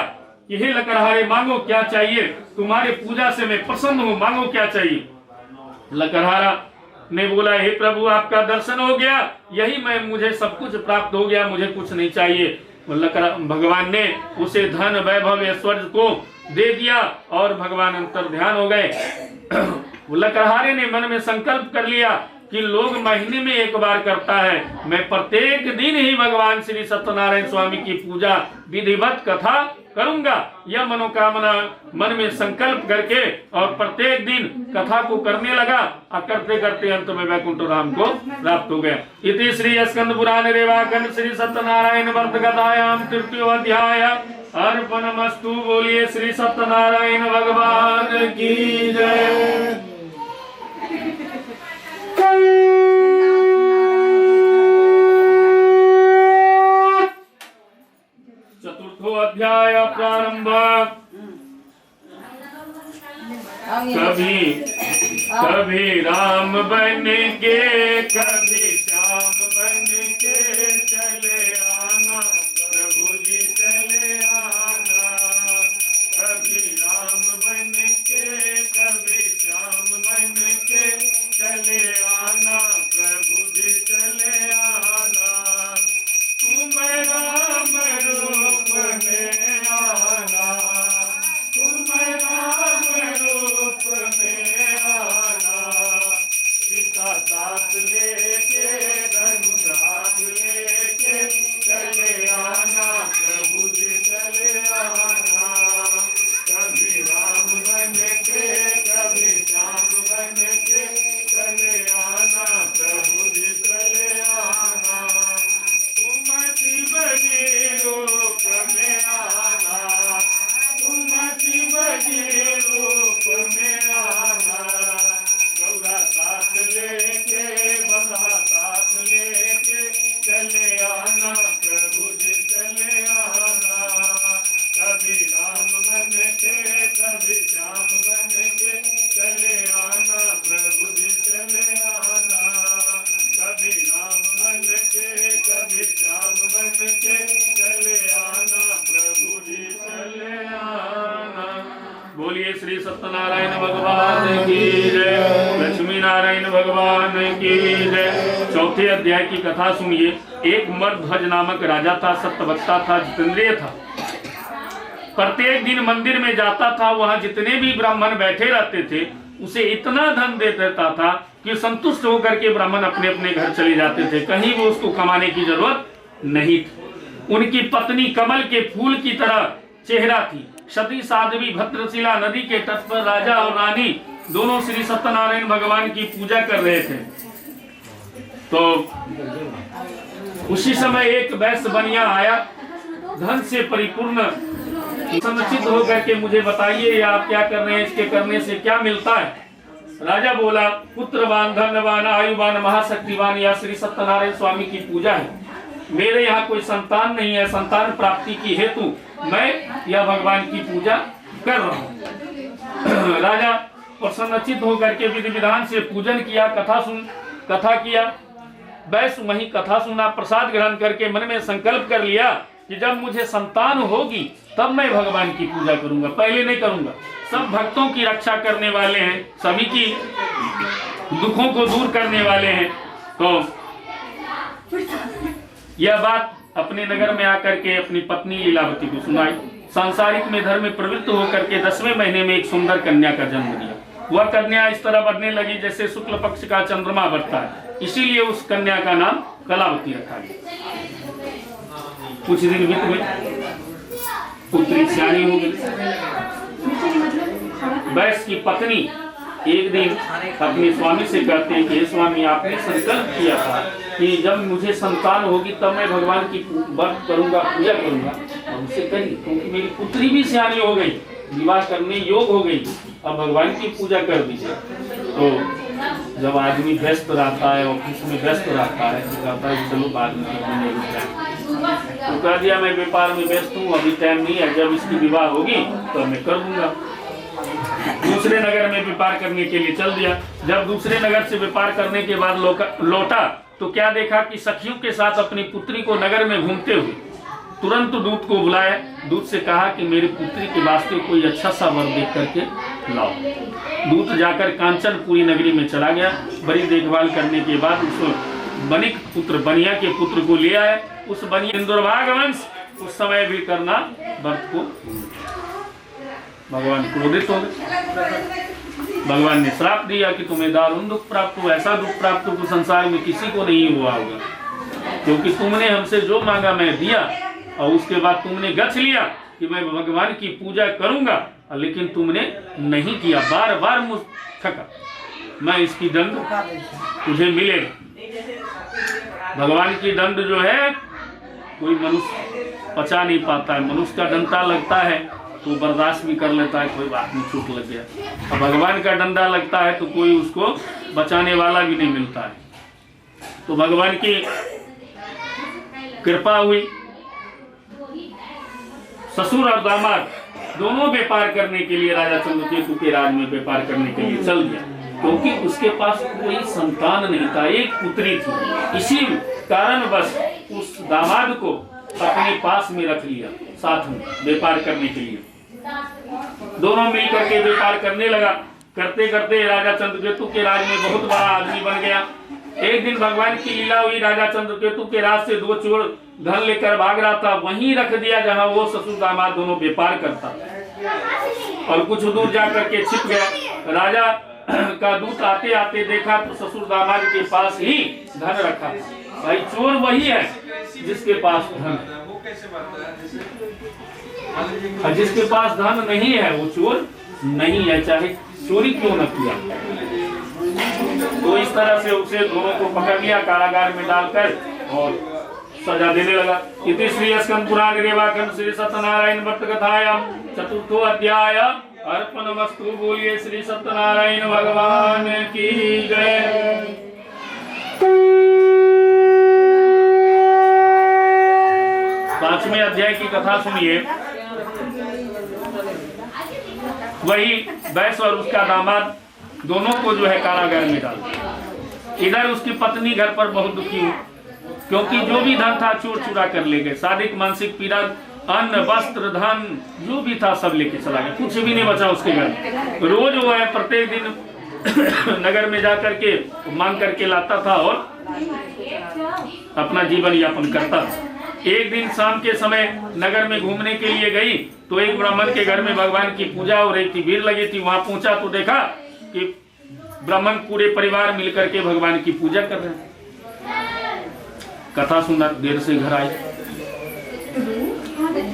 कि हे लकड़हारे, मांगो क्या चाहिए, तुम्हारे पूजा से मैं प्रसन्न हूँ, मांगो क्या चाहिए। लकड़हारा ने बोला, हे प्रभु, आपका दर्शन हो गया, यही मुझे सब कुछ प्राप्त हो गया, मुझे कुछ नहीं चाहिए। भगवान ने उसे धन, वैभव, ऐश्वर्य को दे दिया और भगवान अंतर ध्यान हो गए। लकड़हारे ने मन में संकल्प कर लिया कि लोग महीने में एक बार करता है, मैं प्रत्येक दिन ही भगवान श्री सत्यनारायण स्वामी की पूजा विधिवत कथा करूंगा। यह मनोकामना मन में संकल्प करके और प्रत्येक दिन कथा को करने लगा और करते करते अंत में वैकुंठ धाम को प्राप्त हो गया। इति श्री स्कंद पुराण रेवाखंड श्री सत्यनारायण व्रत कथायाम 3य अध्याय अर्पणमस्तु। बोलिए श्री सत्यनारायण भगवान की जय। चतुर्थो अध्याय प्रारंभ। कभी राम बन के, कभी श्याम बन के चले आना, प्रभु जी चले आना। कभी राम बन के, कभी श्याम बन के चले आना, प्रभु अध्याय की कथा सुनिए। एक मर्ध्वज नामक राजा था, सत्यवक्ता था, जितेंद्रिय था। प्रत्येक दिन मंदिर में जाता था, वहां जितने भी ब्राह्मण बैठे रहते थे उसे इतना धन दे देता था कि संतुष्ट होकर के ब्राह्मण अपने अपने घर चले जाते थे, कहीं वो उसको कमाने की जरूरत नहीं थी। उनकी पत्नी कमल के फूल की तरह चेहरा थी। सती साध्वी भद्रशिला नदी के तट पर राजा और रानी दोनों श्री सत्यनारायण भगवान की पूजा कर रहे थे। तो उसी समय एक वैश्य बनिया आया, धन से परिपूर्ण, संचित होकर के मुझे बताइए ये आप क्या कर रहे हैं, इसके करने से क्या मिलता है। राजा बोला, पुत्रवान, धनवान, आयुवान, महाशक्तिवान या श्री सत्यनारायण स्वामी की पूजा है। मेरे यहाँ कोई संतान नहीं है, संतान प्राप्ति की हेतु मैं यह भगवान की पूजा कर रहा हूँ। राजा प्रसन्नचित होकर के विधि विधान से पूजन किया, कथा किया। वैश्य वही कथा सुना, प्रसाद ग्रहण करके मन में संकल्प कर लिया कि जब मुझे संतान होगी तब मैं भगवान की पूजा करूंगा, पहले नहीं करूंगा। सब भक्तों की रक्षा करने वाले हैं, सभी की दुखों को दूर करने वाले हैं। तो यह बात अपने नगर में आकर के अपनी पत्नी लीलावती को सुनाई। सांसारिक में धर्म में प्रवृत्त होकर के 10वें महीने में एक सुंदर कन्या का जन्म दिया। वह कन्या इस तरह बढ़ने लगी जैसे शुक्ल पक्ष का चंद्रमा बढ़ता है, इसीलिए उस कन्या का नाम कलावती रखा गया। कुछ दिन बीत गए, पुत्री सियानी हो गई। वैश्य की पत्नी एक दिन अपने स्वामी से कहते हैं कि हे स्वामी, आपने संकल्प किया था कि जब मुझे संतान होगी तब मैं भगवान की व्रत करूंगा, पूजा करूंगा। और उससे कही, क्योंकि मेरी पुत्री भी सियानी हो गई, विवाह करने योग हो गई, अब भगवान की पूजा कर दीजिए। तो जब आदमी व्यस्त रहता है, ऑफिस में व्यस्त रहता है, तो कहता है चलो बाद में तो कह दिया मैं व्यापार में व्यस्त हूँ, अभी टाइम नहीं है, जब इसकी विवाह होगी तो मैं कर दूंगा। दूसरे नगर में व्यापार करने के लिए चल दिया। जब दूसरे नगर से व्यापार करने के बाद लौटा तो क्या देखा कि सखियों के साथ अपनी पुत्री को नगर में घूमते हुए तुरंत दूत को बुलाया। दूत से कहा कि मेरी पुत्री के वास्ते कोई अच्छा सा वर देख करके लाओ। दूत जाकर कांचनपुरी नगरी में चला गया। बड़ी देखभाल करने के बाद उस बनिक पुत्र, बनिया के पुत्र को ले आया। उस बनिया दुर्भाग्यवंश उस समय भी करना व्रत को भगवान क्रोधित हो गए। भगवान ने श्राप दिया कि तुम्हें दारुण दुख प्राप्त हो, ऐसा दुख प्राप्त हो संसार में किसी को नहीं हुआ होगा, क्योंकि तुमने हमसे जो मांगा मैं दिया और उसके बाद तुमने गछ लिया कि मैं भगवान की पूजा करूंगा, लेकिन तुमने नहीं किया, बार बार मुझ थका। मैं इसकी दंड तुझे मिलेगा। भगवान की दंड जो है कोई मनुष्य पचा नहीं पाता है। मनुष्य का डंडा लगता है तो बर्दाश्त भी कर लेता है, कोई बात नहीं, चोट लग गया। और भगवान का डंडा लगता है तो कोई उसको बचाने वाला भी नहीं मिलता है। तो भगवान की कृपा हुई। ससुर और दामाद दोनों व्यापार करने के लिए राजा चंद्रकेतु के राज में व्यापार करने के लिए चल दिया, क्योंकि उसके पास कोई संतान नहीं था, एक पुत्री थी। इसी कारण बस उस दामाद को अपने पास में रख लिया, साथ में व्यापार करने के लिए। दोनों मिलकर के व्यापार करने लगा। करते करते राजा चंद्रकेतु के राज में बहुत बड़ा आदमी बन गया। एक दिन भगवान की लीला हुई, राजा चंद्रकेतु के राज से दो चोर धन लेकर भाग रहा था, वहीं रख दिया जहां वो ससुर दामाद दोनों व्यापार करता, और कुछ दूर जाकर के छिप गया। राजा का दूत आते आते देखा तो ससुर दामाद के पास ही धन रखा। भाई चोर वही है जिसके पास धन, और जिसके पास धन नहीं है वो चोर नहीं है, चाहे चोरी क्यों न किया। तो इस तरह से उसे दोनों को पकड़ लिया, कारागार में डालकर और सजा देने लगा। इति श्री स्कंद पुराण रेवाखंड श्री सत्यनारायण व्रत कथायाम चतुर्थो अध्याय अर्पणमस्तु। बोलिए श्री सत्यनारायण भगवान की जय। पांचवें अध्याय की कथा सुनिए। वही वैश्य और उसका दामाद दोनों को जो है कारागार में डाल दिया। इधर उसकी पत्नी घर पर बहुत दुखी हुई, क्योंकि जो भी धन था चोर चुरा कर ले गए। शारीरिक मानसिक पीड़ा, अन्न वस्त्र धन जो भी था सब लेके चला गया, कुछ भी नहीं बचा उसके घर। रोज वो है प्रत्येक दिन नगर में जाकर के मांग करके लाता था और अपना जीवन यापन करता था। एक दिन शाम के समय नगर में घूमने के लिए गई तो एक ब्राह्मण के घर में भगवान की पूजा हो रही थी, भीड़ लगी थी। वहां पहुंचा तो देखा कि ब्राह्मण पूरे परिवार मिलकर के भगवान की पूजा कर रहे हैं। कथा सुना, देर से घर आई।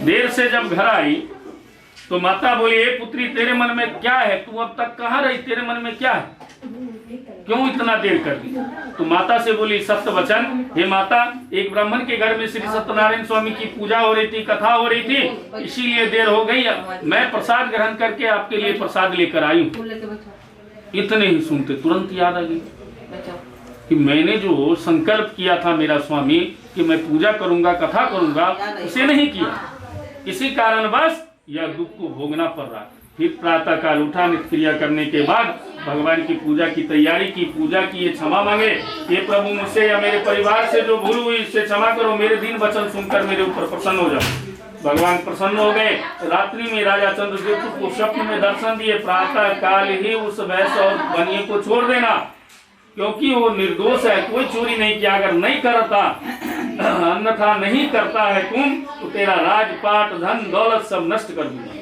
देर से जब घर आई तो माता बोली, ए पुत्री तेरे मन में क्या है, तू अब तक कहाँ रही, तेरे मन में क्या है, क्यों इतना देर कर दी? तो माता से बोली सत्य वचन, हे माता, एक ब्राह्मण के घर में श्री सत्यनारायण स्वामी की पूजा हो रही थी, कथा हो रही थी, इसीलिए देर हो गई। मैं प्रसाद ग्रहण करके आपके लिए प्रसाद लेकर आई हूँ। इतने ही सुनते तुरंत याद आ गई कि मैंने जो संकल्प किया था मेरा स्वामी कि मैं पूजा करूंगा, कथा करूंगा, उसे नहीं किया। इसी कारणवश यह दुख को भोगना पड़ रहा। फिर प्रातः काल उठा, नित्य क्रिया करने के बाद भगवान की पूजा की तैयारी की, पूजा की, ये क्षमा मांगे, ये प्रभु मुझसे या मेरे परिवार से जो भूल हुई इससे क्षमा करो, मेरे दीन वचन सुनकर मेरे ऊपर प्रसन्न हो जाओ। भगवान प्रसन्न हो गए। रात्रि में राजा चंद्रदेव को स्वप्न में दर्शन दिए, प्रातः काल ही उस वैश्य और बनिए को छोड़ देना, क्योंकि वो निर्दोष है, कोई चोरी नहीं किया। अगर नहीं करता, अन्यथा नहीं करता है तुम, तो तेरा राजपाट, धन दौलत सब नष्ट कर दूंगा।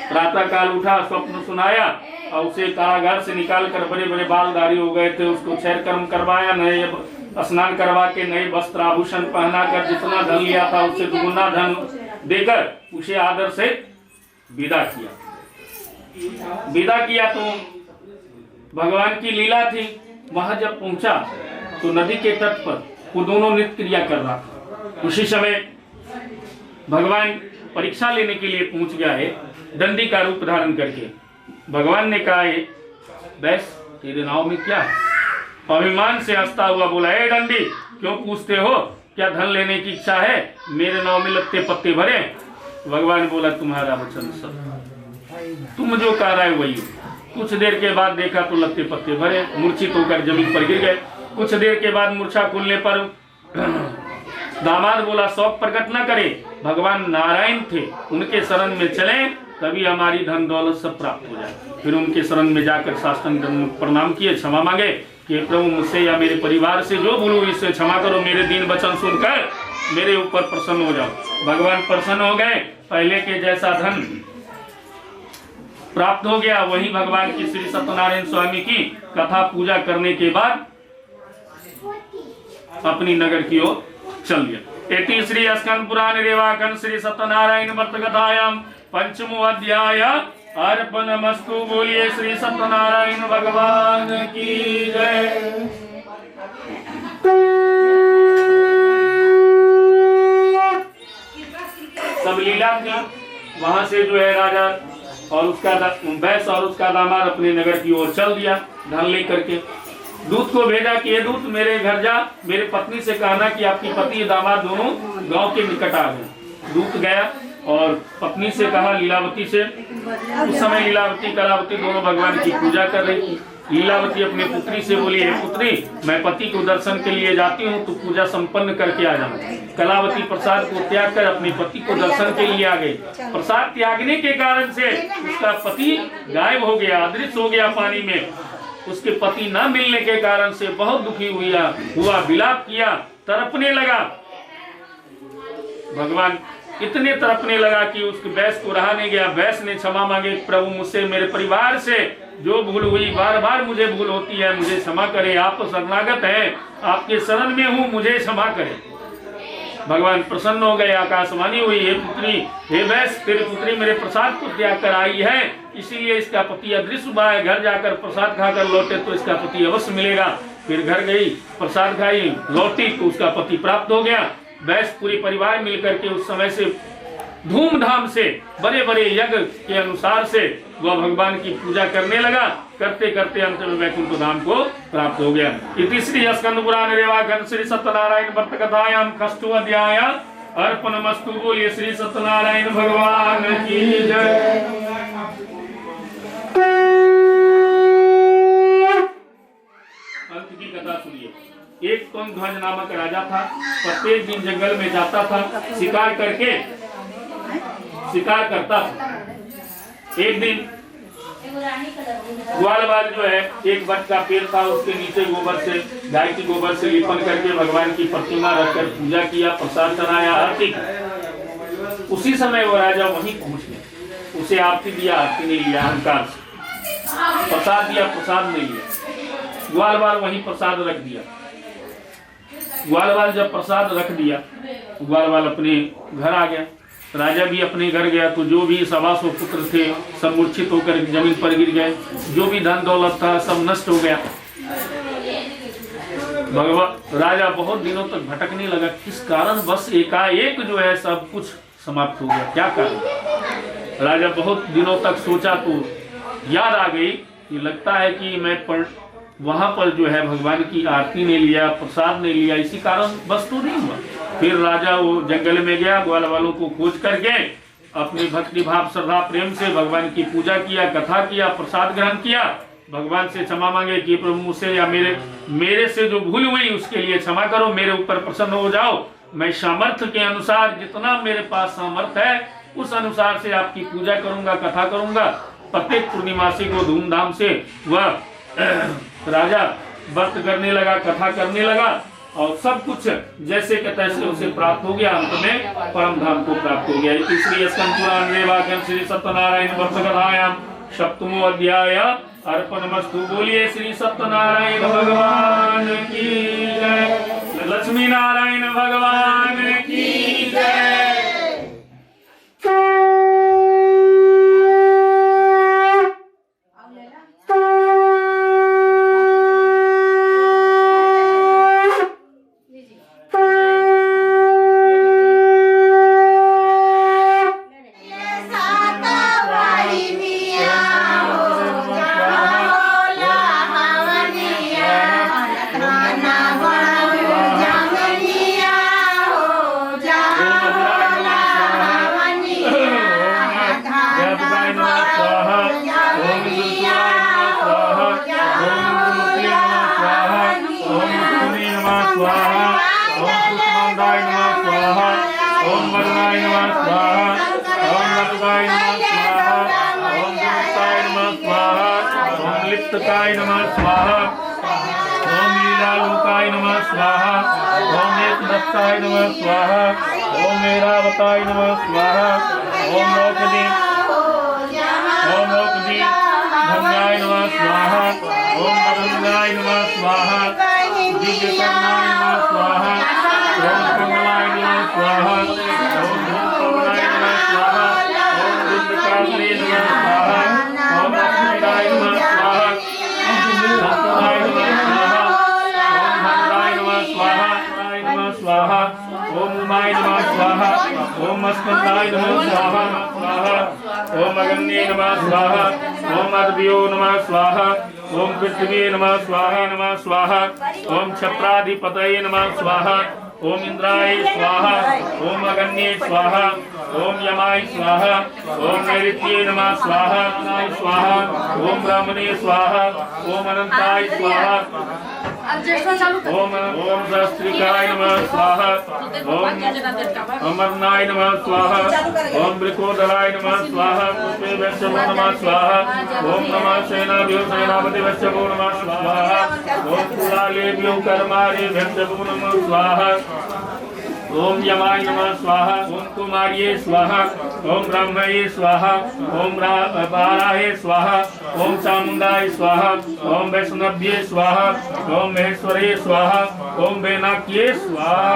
प्रातः काल उठा, स्वप्न सुनाया और उसे कारागार से निकालकर, बड़े बड़े बालधारी हो गए थे, उसको क्षय कर्म करवाया, नए स्नान करवा के नए वस्त्र आभूषण पहना कर जितना धन लिया था उससे दुगुना धन देकर उसे आदर से विदा किया। विदा किया तो भगवान की लीला थी। वहां जब पहुंचा तो नदी के तट पर वो दोनों नित्य क्रिया कर रहा था। उसी समय भगवान परीक्षा लेने के लिए पहुंच गया है, दंडी का रूप धारण करके। भगवान ने कहा, बैस तेरे नाव में क्या है? अभिमान से हंसता हुआ बोला, ए दंडी, क्यों पूछते हो, क्या धन लेने की इच्छा है? मेरे नाव में लत्ते पत्ते भरे। भगवान बोला, तुम्हारा वचन सब, तुम जो कह रहा है वही। कुछ देर के बाद देखा तो लत्ते पत्ते भरे, मूर्छित होकर जमीन पर गिर गए। कुछ देर के बाद मूर्छा खुलने पर दामाद बोला, शौक प्रकट न करे, भगवान नारायण थे, उनके शरण में चले तभी हमारी धन दौलत सब प्राप्त हो जाए। फिर उनके शरण में जाकर साष्टांग प्रणाम किए, क्षमा मांगे कि प्रभु मुझसे या मेरे परिवार से जो भूल हुई इससे क्षमा करो, मेरे दीन वचन सुनकर मेरे ऊपर प्रसन्न हो जाओ। भगवान प्रसन्न हो गए, पहले के जैसा धन प्राप्त हो गया। वही भगवान की श्री सत्यनारायण स्वामी की कथा पूजा करने के बाद अपनी नगर की ओर चल गया। इति श्री स्कंद पुराण रेवाखंड श्री सत्यनारायण व्रत कथायाम पंचमो अध्याय अर्पणमस्तु। बोलिए श्री सत्यनारायण भगवान की जय। सब लीला थी। वहां से जो है राजा और उसका वैश्य और उसका दामाद अपने नगर की ओर चल दिया धन लेकर के। दूत को भेजा कि ये दूत मेरे घर जा, मेरे पत्नी से कहना कि आपकी पति दामाद दोनों गांव के निकट आ गए। दूत गया और पत्नी से कहा, लीलावती से, उस समय लीलावती कलावती दोनों भगवान की पूजा कर रही थी। लीलावती अपनी पुत्री से बोली, हे पुत्री, मैं पति को दर्शन के लिए जाती हूँ, तो पूजा संपन्न करके आ जाऊँ। कलावती प्रसाद को त्याग कर अपने पति को दर्शन के लिए आ गई। प्रसाद त्यागने के कारण से उसका पति गायब हो गया, अदृश्य हो गया पानी में। उसके पति न मिलने के कारण से बहुत दुखी हुआ, विलाप किया, तड़पने लगा। भगवान इतने तड़पने लगा कि उसके वैश्य को रहा नहीं गया। वैश्य ने क्षमा मांगे, प्रभु मुझसे, मेरे परिवार से जो भूल हुई, बार बार मुझे भूल होती है, मुझे क्षमा करें, आप शरणागत हैं, आपके शरण में हूँ, मुझे क्षमा करें। भगवान प्रसन्न हो गए, आकाशवाणी हुई, हे पुत्री, हे वैश्य, तेरी पुत्री मेरे प्रसाद को त्याग कर आई है, इसीलिए इसका पति अदृश्य हुआ है। घर जाकर प्रसाद खाकर लौटे तो इसका पति अवश्य मिलेगा। फिर घर गई, प्रसाद खाई, लौटी तो उसका पति प्राप्त हो गया। वैश्य पूरी परिवार मिलकर के उस समय से धूमधाम से बड़े बड़े यज्ञ के अनुसार से वह भगवान की पूजा करने लगा। करते करते अंत में वैकुंठ धाम को प्राप्त हो गया। इति श्री स्कंद पुराण रेवाखंड श्री सत्यनारायण व्रत कथायाम षष्ठो अध्याय अर्पणमस्तु। बोलिए श्री सत्यनारायण भगवान की जय। अंत की कथा सुनिए। एक तुंगध्वज नामक राजा था। प्रत्येक दिन जंगल में जाता था, शिकार करता था। एक दिन ग्वाल वाल जो है एक वट का पेड़ था, उसके नीचे गोबर से, गाय की गोबर से लिपन करके भगवान की प्रतिमा रखकर पूजा किया, प्रसाद चढ़ाया, आरती की। उसी समय वो राजा वहीं पहुंच गया, उसे आरती दिया, आरती नहीं लिया, अहंकार से प्रसाद दिया, प्रसाद नहीं लिया। ग्वाल वाल वहीं प्रसाद रख दिया। ग्वाल वाल जब प्रसाद रख दिया, ग्वाल वाल अपने घर आ गया। राजा भी अपने घर गया तो जो भी 125 पुत्र थे सब मूर्छित होकर जमीन पर गिर गए। जो भी धन दौलत था सब नष्ट हो गया। भगवान राजा बहुत दिनों तक भटकने लगा, किस कारण बस एकाएक जो है सब कुछ समाप्त हो गया, क्या कारण। राजा बहुत दिनों तक सोचा तो याद आ गई कि लगता है कि मैं वहां पर जो है भगवान की आरती नहीं लिया, प्रसाद नहीं लिया, इसी कारण बस तो नहीं हुआ। फिर राजा वो जंगल में गया, ग्वाल वालों को खोज करके अपने भक्ति भाव श्रद्धा प्रेम से भगवान की पूजा किया, कथा किया, प्रसाद ग्रहण किया, भगवान से क्षमा मांगे कि प्रभु मुझसे या मेरे से जो भूल हुई उसके लिए क्षमा करो, मेरे ऊपर प्रसन्न हो जाओ, मैं सामर्थ्य के अनुसार जितना मेरे पास सामर्थ्य है उस अनुसार से आपकी पूजा करूंगा, कथा करूंगा। प्रत्येक पूर्णिमासी को धूमधाम से वह राजा व्रत करने लगा, कथा करने लगा और सब कुछ जैसे के तैसे उसे प्राप्त हो गया। अंत में परम धाम को प्राप्त हो गया। इसलिए स्कंद पुराण में वाक्य श्री सत्यनारायण व्रत कथायाम सप्तमो अध्याय अर्पणमस्तु। बोलिए श्री सत्यनारायण भगवान की जय, लक्ष्मी नारायण भगवान की जय। लिप्तकाय नमः स्वाहा, ओम लीलालोकाय नमः स्वाहा, ओम एकदत्ताय नमः स्वाहा, ओम ऐरावताय नमः स्वाहा, ओम लोकदी धन्याय नमः स्वाहा, ओम मदंगाय नमः स्वाहा, दिव्यकर्णाय नमः स्वाहा, ओम कमलाय नमः स्वाहा, ओम धूमकमलाय नमः स्वाहा, ओम दिव्यकात्रे नमः स्वाहा, ओम लक्ष्मीदाय नमः स्वाहा, स्वाहा, ओम उमाय नमः स्वाहा, ओम स्कंदाय नमः स्वाहा, ओम अग्न्ये नमः स्वाहा, ओम अद्भ्यो नमः स्वाहा, ओम पृथ्वी नमः स्वाहा नमः स्वाहा, ओम क्षप्राधिपतये नमः स्वाहा, ओम इंद्राय स्वाहा, ओम अग्न्ये स्वाहा, ओम यमाय स्वाहा, ओम नैऋत्ये नमः स्वाहा स्वाहा, ओम ब्राह्मणे स्वाहा, ओम अनंताय स्वाहा, ओम सहस्त्रिकाय नमः स्वाहा, ओम अमरनाय नमः स्वाहा, ओम वृकोदराय नमः स्वाहा, पुष्पे वैश्यवो नमः स्वाहा, ओम नमः सेनाभ्यो सेनापति वैश्यवो नमः स्वाहा, ओम कुलालेभ्यो कर्मारे वैश्यवो नमः स्वाहा, ओम यमाय नमः स्वाहा, ओम कुमार्ये स्वाहा, ओम ब्रह्मये स्वाहा, ओम बाराहे स्वाहा, ओम चामुंडाय स्वाहा, ओम वैष्णव्ये स्वाहा, ओम महेश्वरे स्वाहा, ओम बेनाक्ये स्वाहा।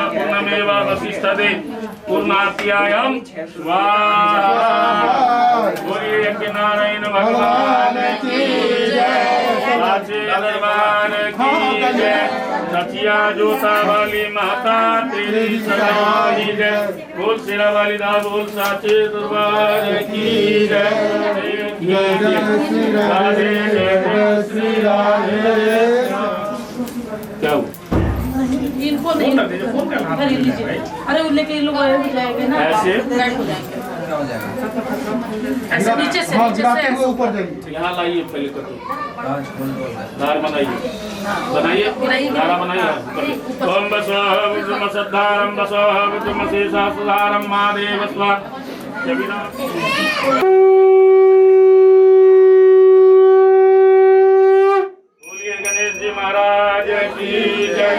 पूर्णमेवावशिष्यते पूर्णात्यायं स्वाहा। बोलिए यज्ञ नारायण भगवान की जय, साचे भगवान की जय, सचिया जोता वाली माता तेरी सदाई जय, बोल शेरा वाली दा बोल साचे दरबार की जय। राधे जय श्री राधे। क्या इनको नहीं कर लीजिए। अरे वो लेके लोग हो जाएंगे ना, ऐसे ऐसे नीचे से ऊपर जाइए। यहाँ लाइए पहले तो दार बनाइए दारा बनाइए। ओम बसवः विष्णुमसद्धारं बसवः विष्णुमशेषासुधारं महादेव स्वाहा। सभी ना बोलिए गणेश जी महाराज की जय।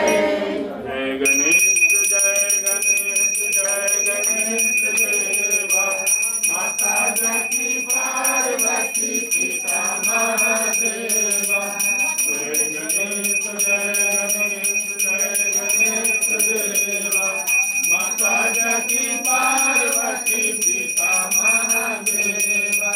जय गणेश जय गणेश जय गणेश देवा माता जकी पार्वती पिता महादेवा। जय गणेश जय गणेश जय गणेश देवा माता जकी पार्वती पिता महादेवा।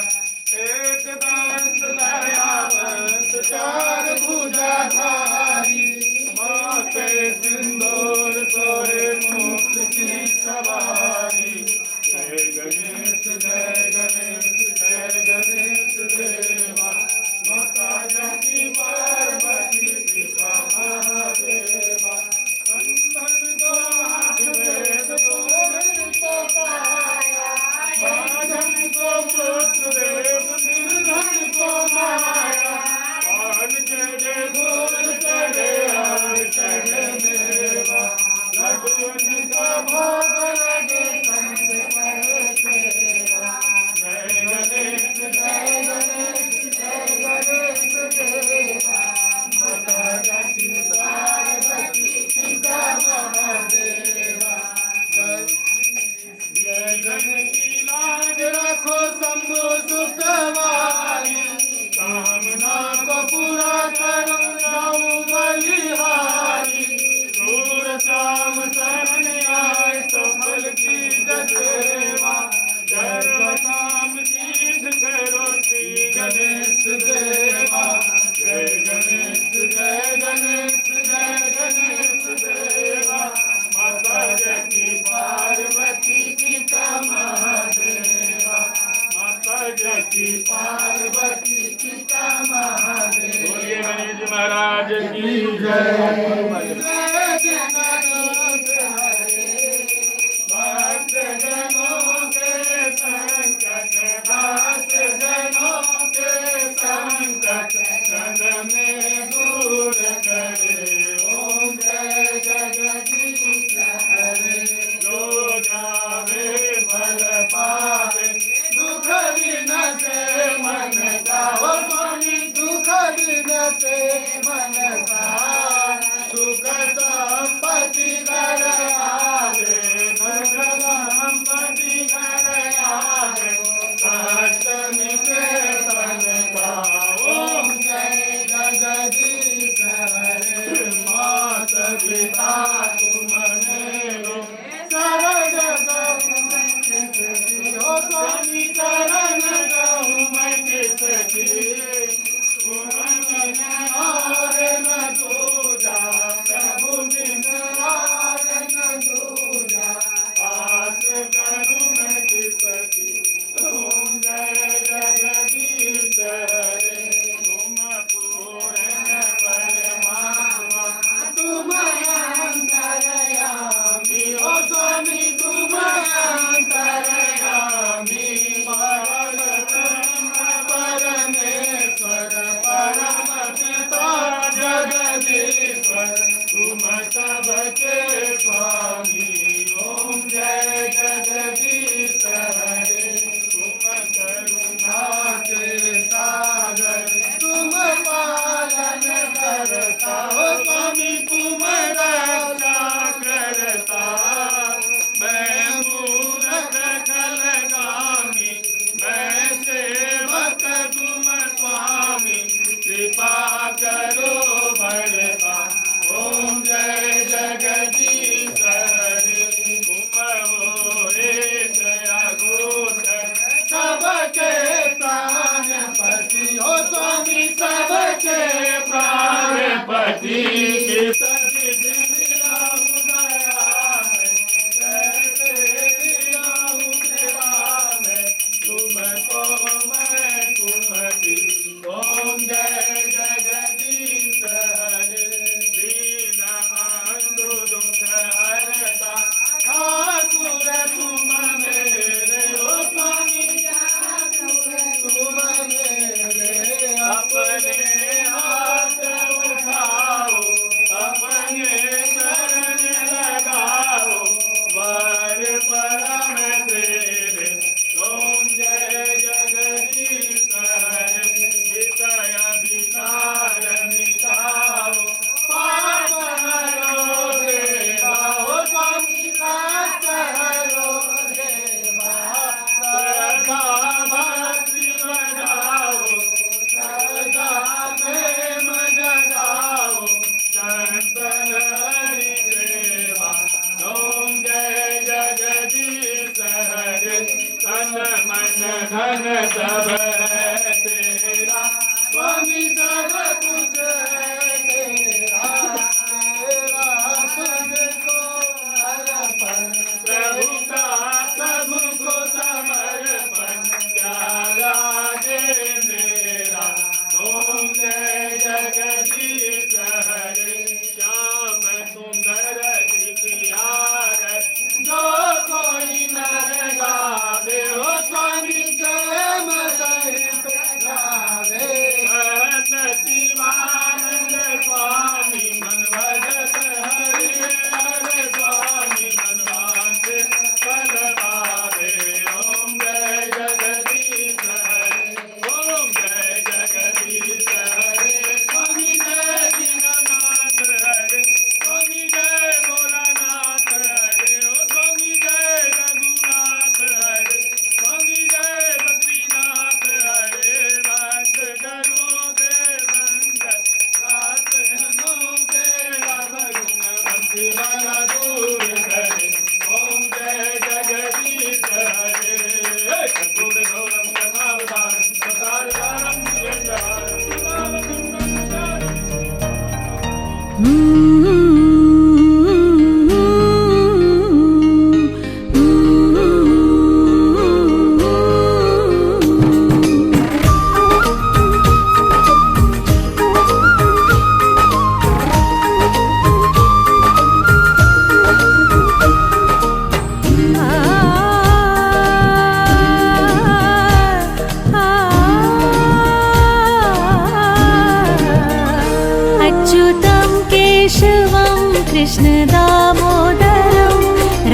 कृष्ण दामोदरं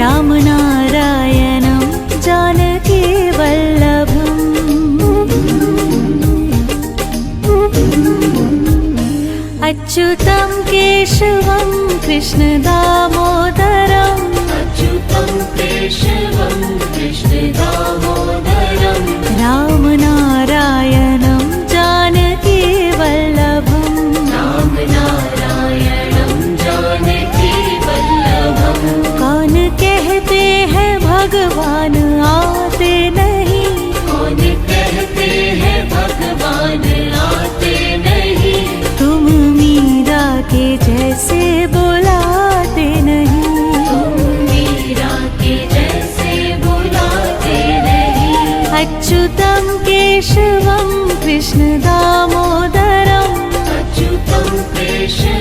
रामनारायणं जानकी वल्लभम् अच्युतं केशवं कृष्ण दामोदरम् अच्युतं केशवं कृष्ण दामोदरम् रामनारायणं जानकी वल्लभम् रामनारायणं जानकी वल्लभम् कौन कहते हैं भगवान आते नहीं कौन कहते हैं भगवान आते नहीं तुम मीरा के जैसे बुलाते नहीं तुम मीरा के जैसे बुलाते नहीं अच्युतं केशवं कृष्ण दामोदरम् अच्युतं केशवं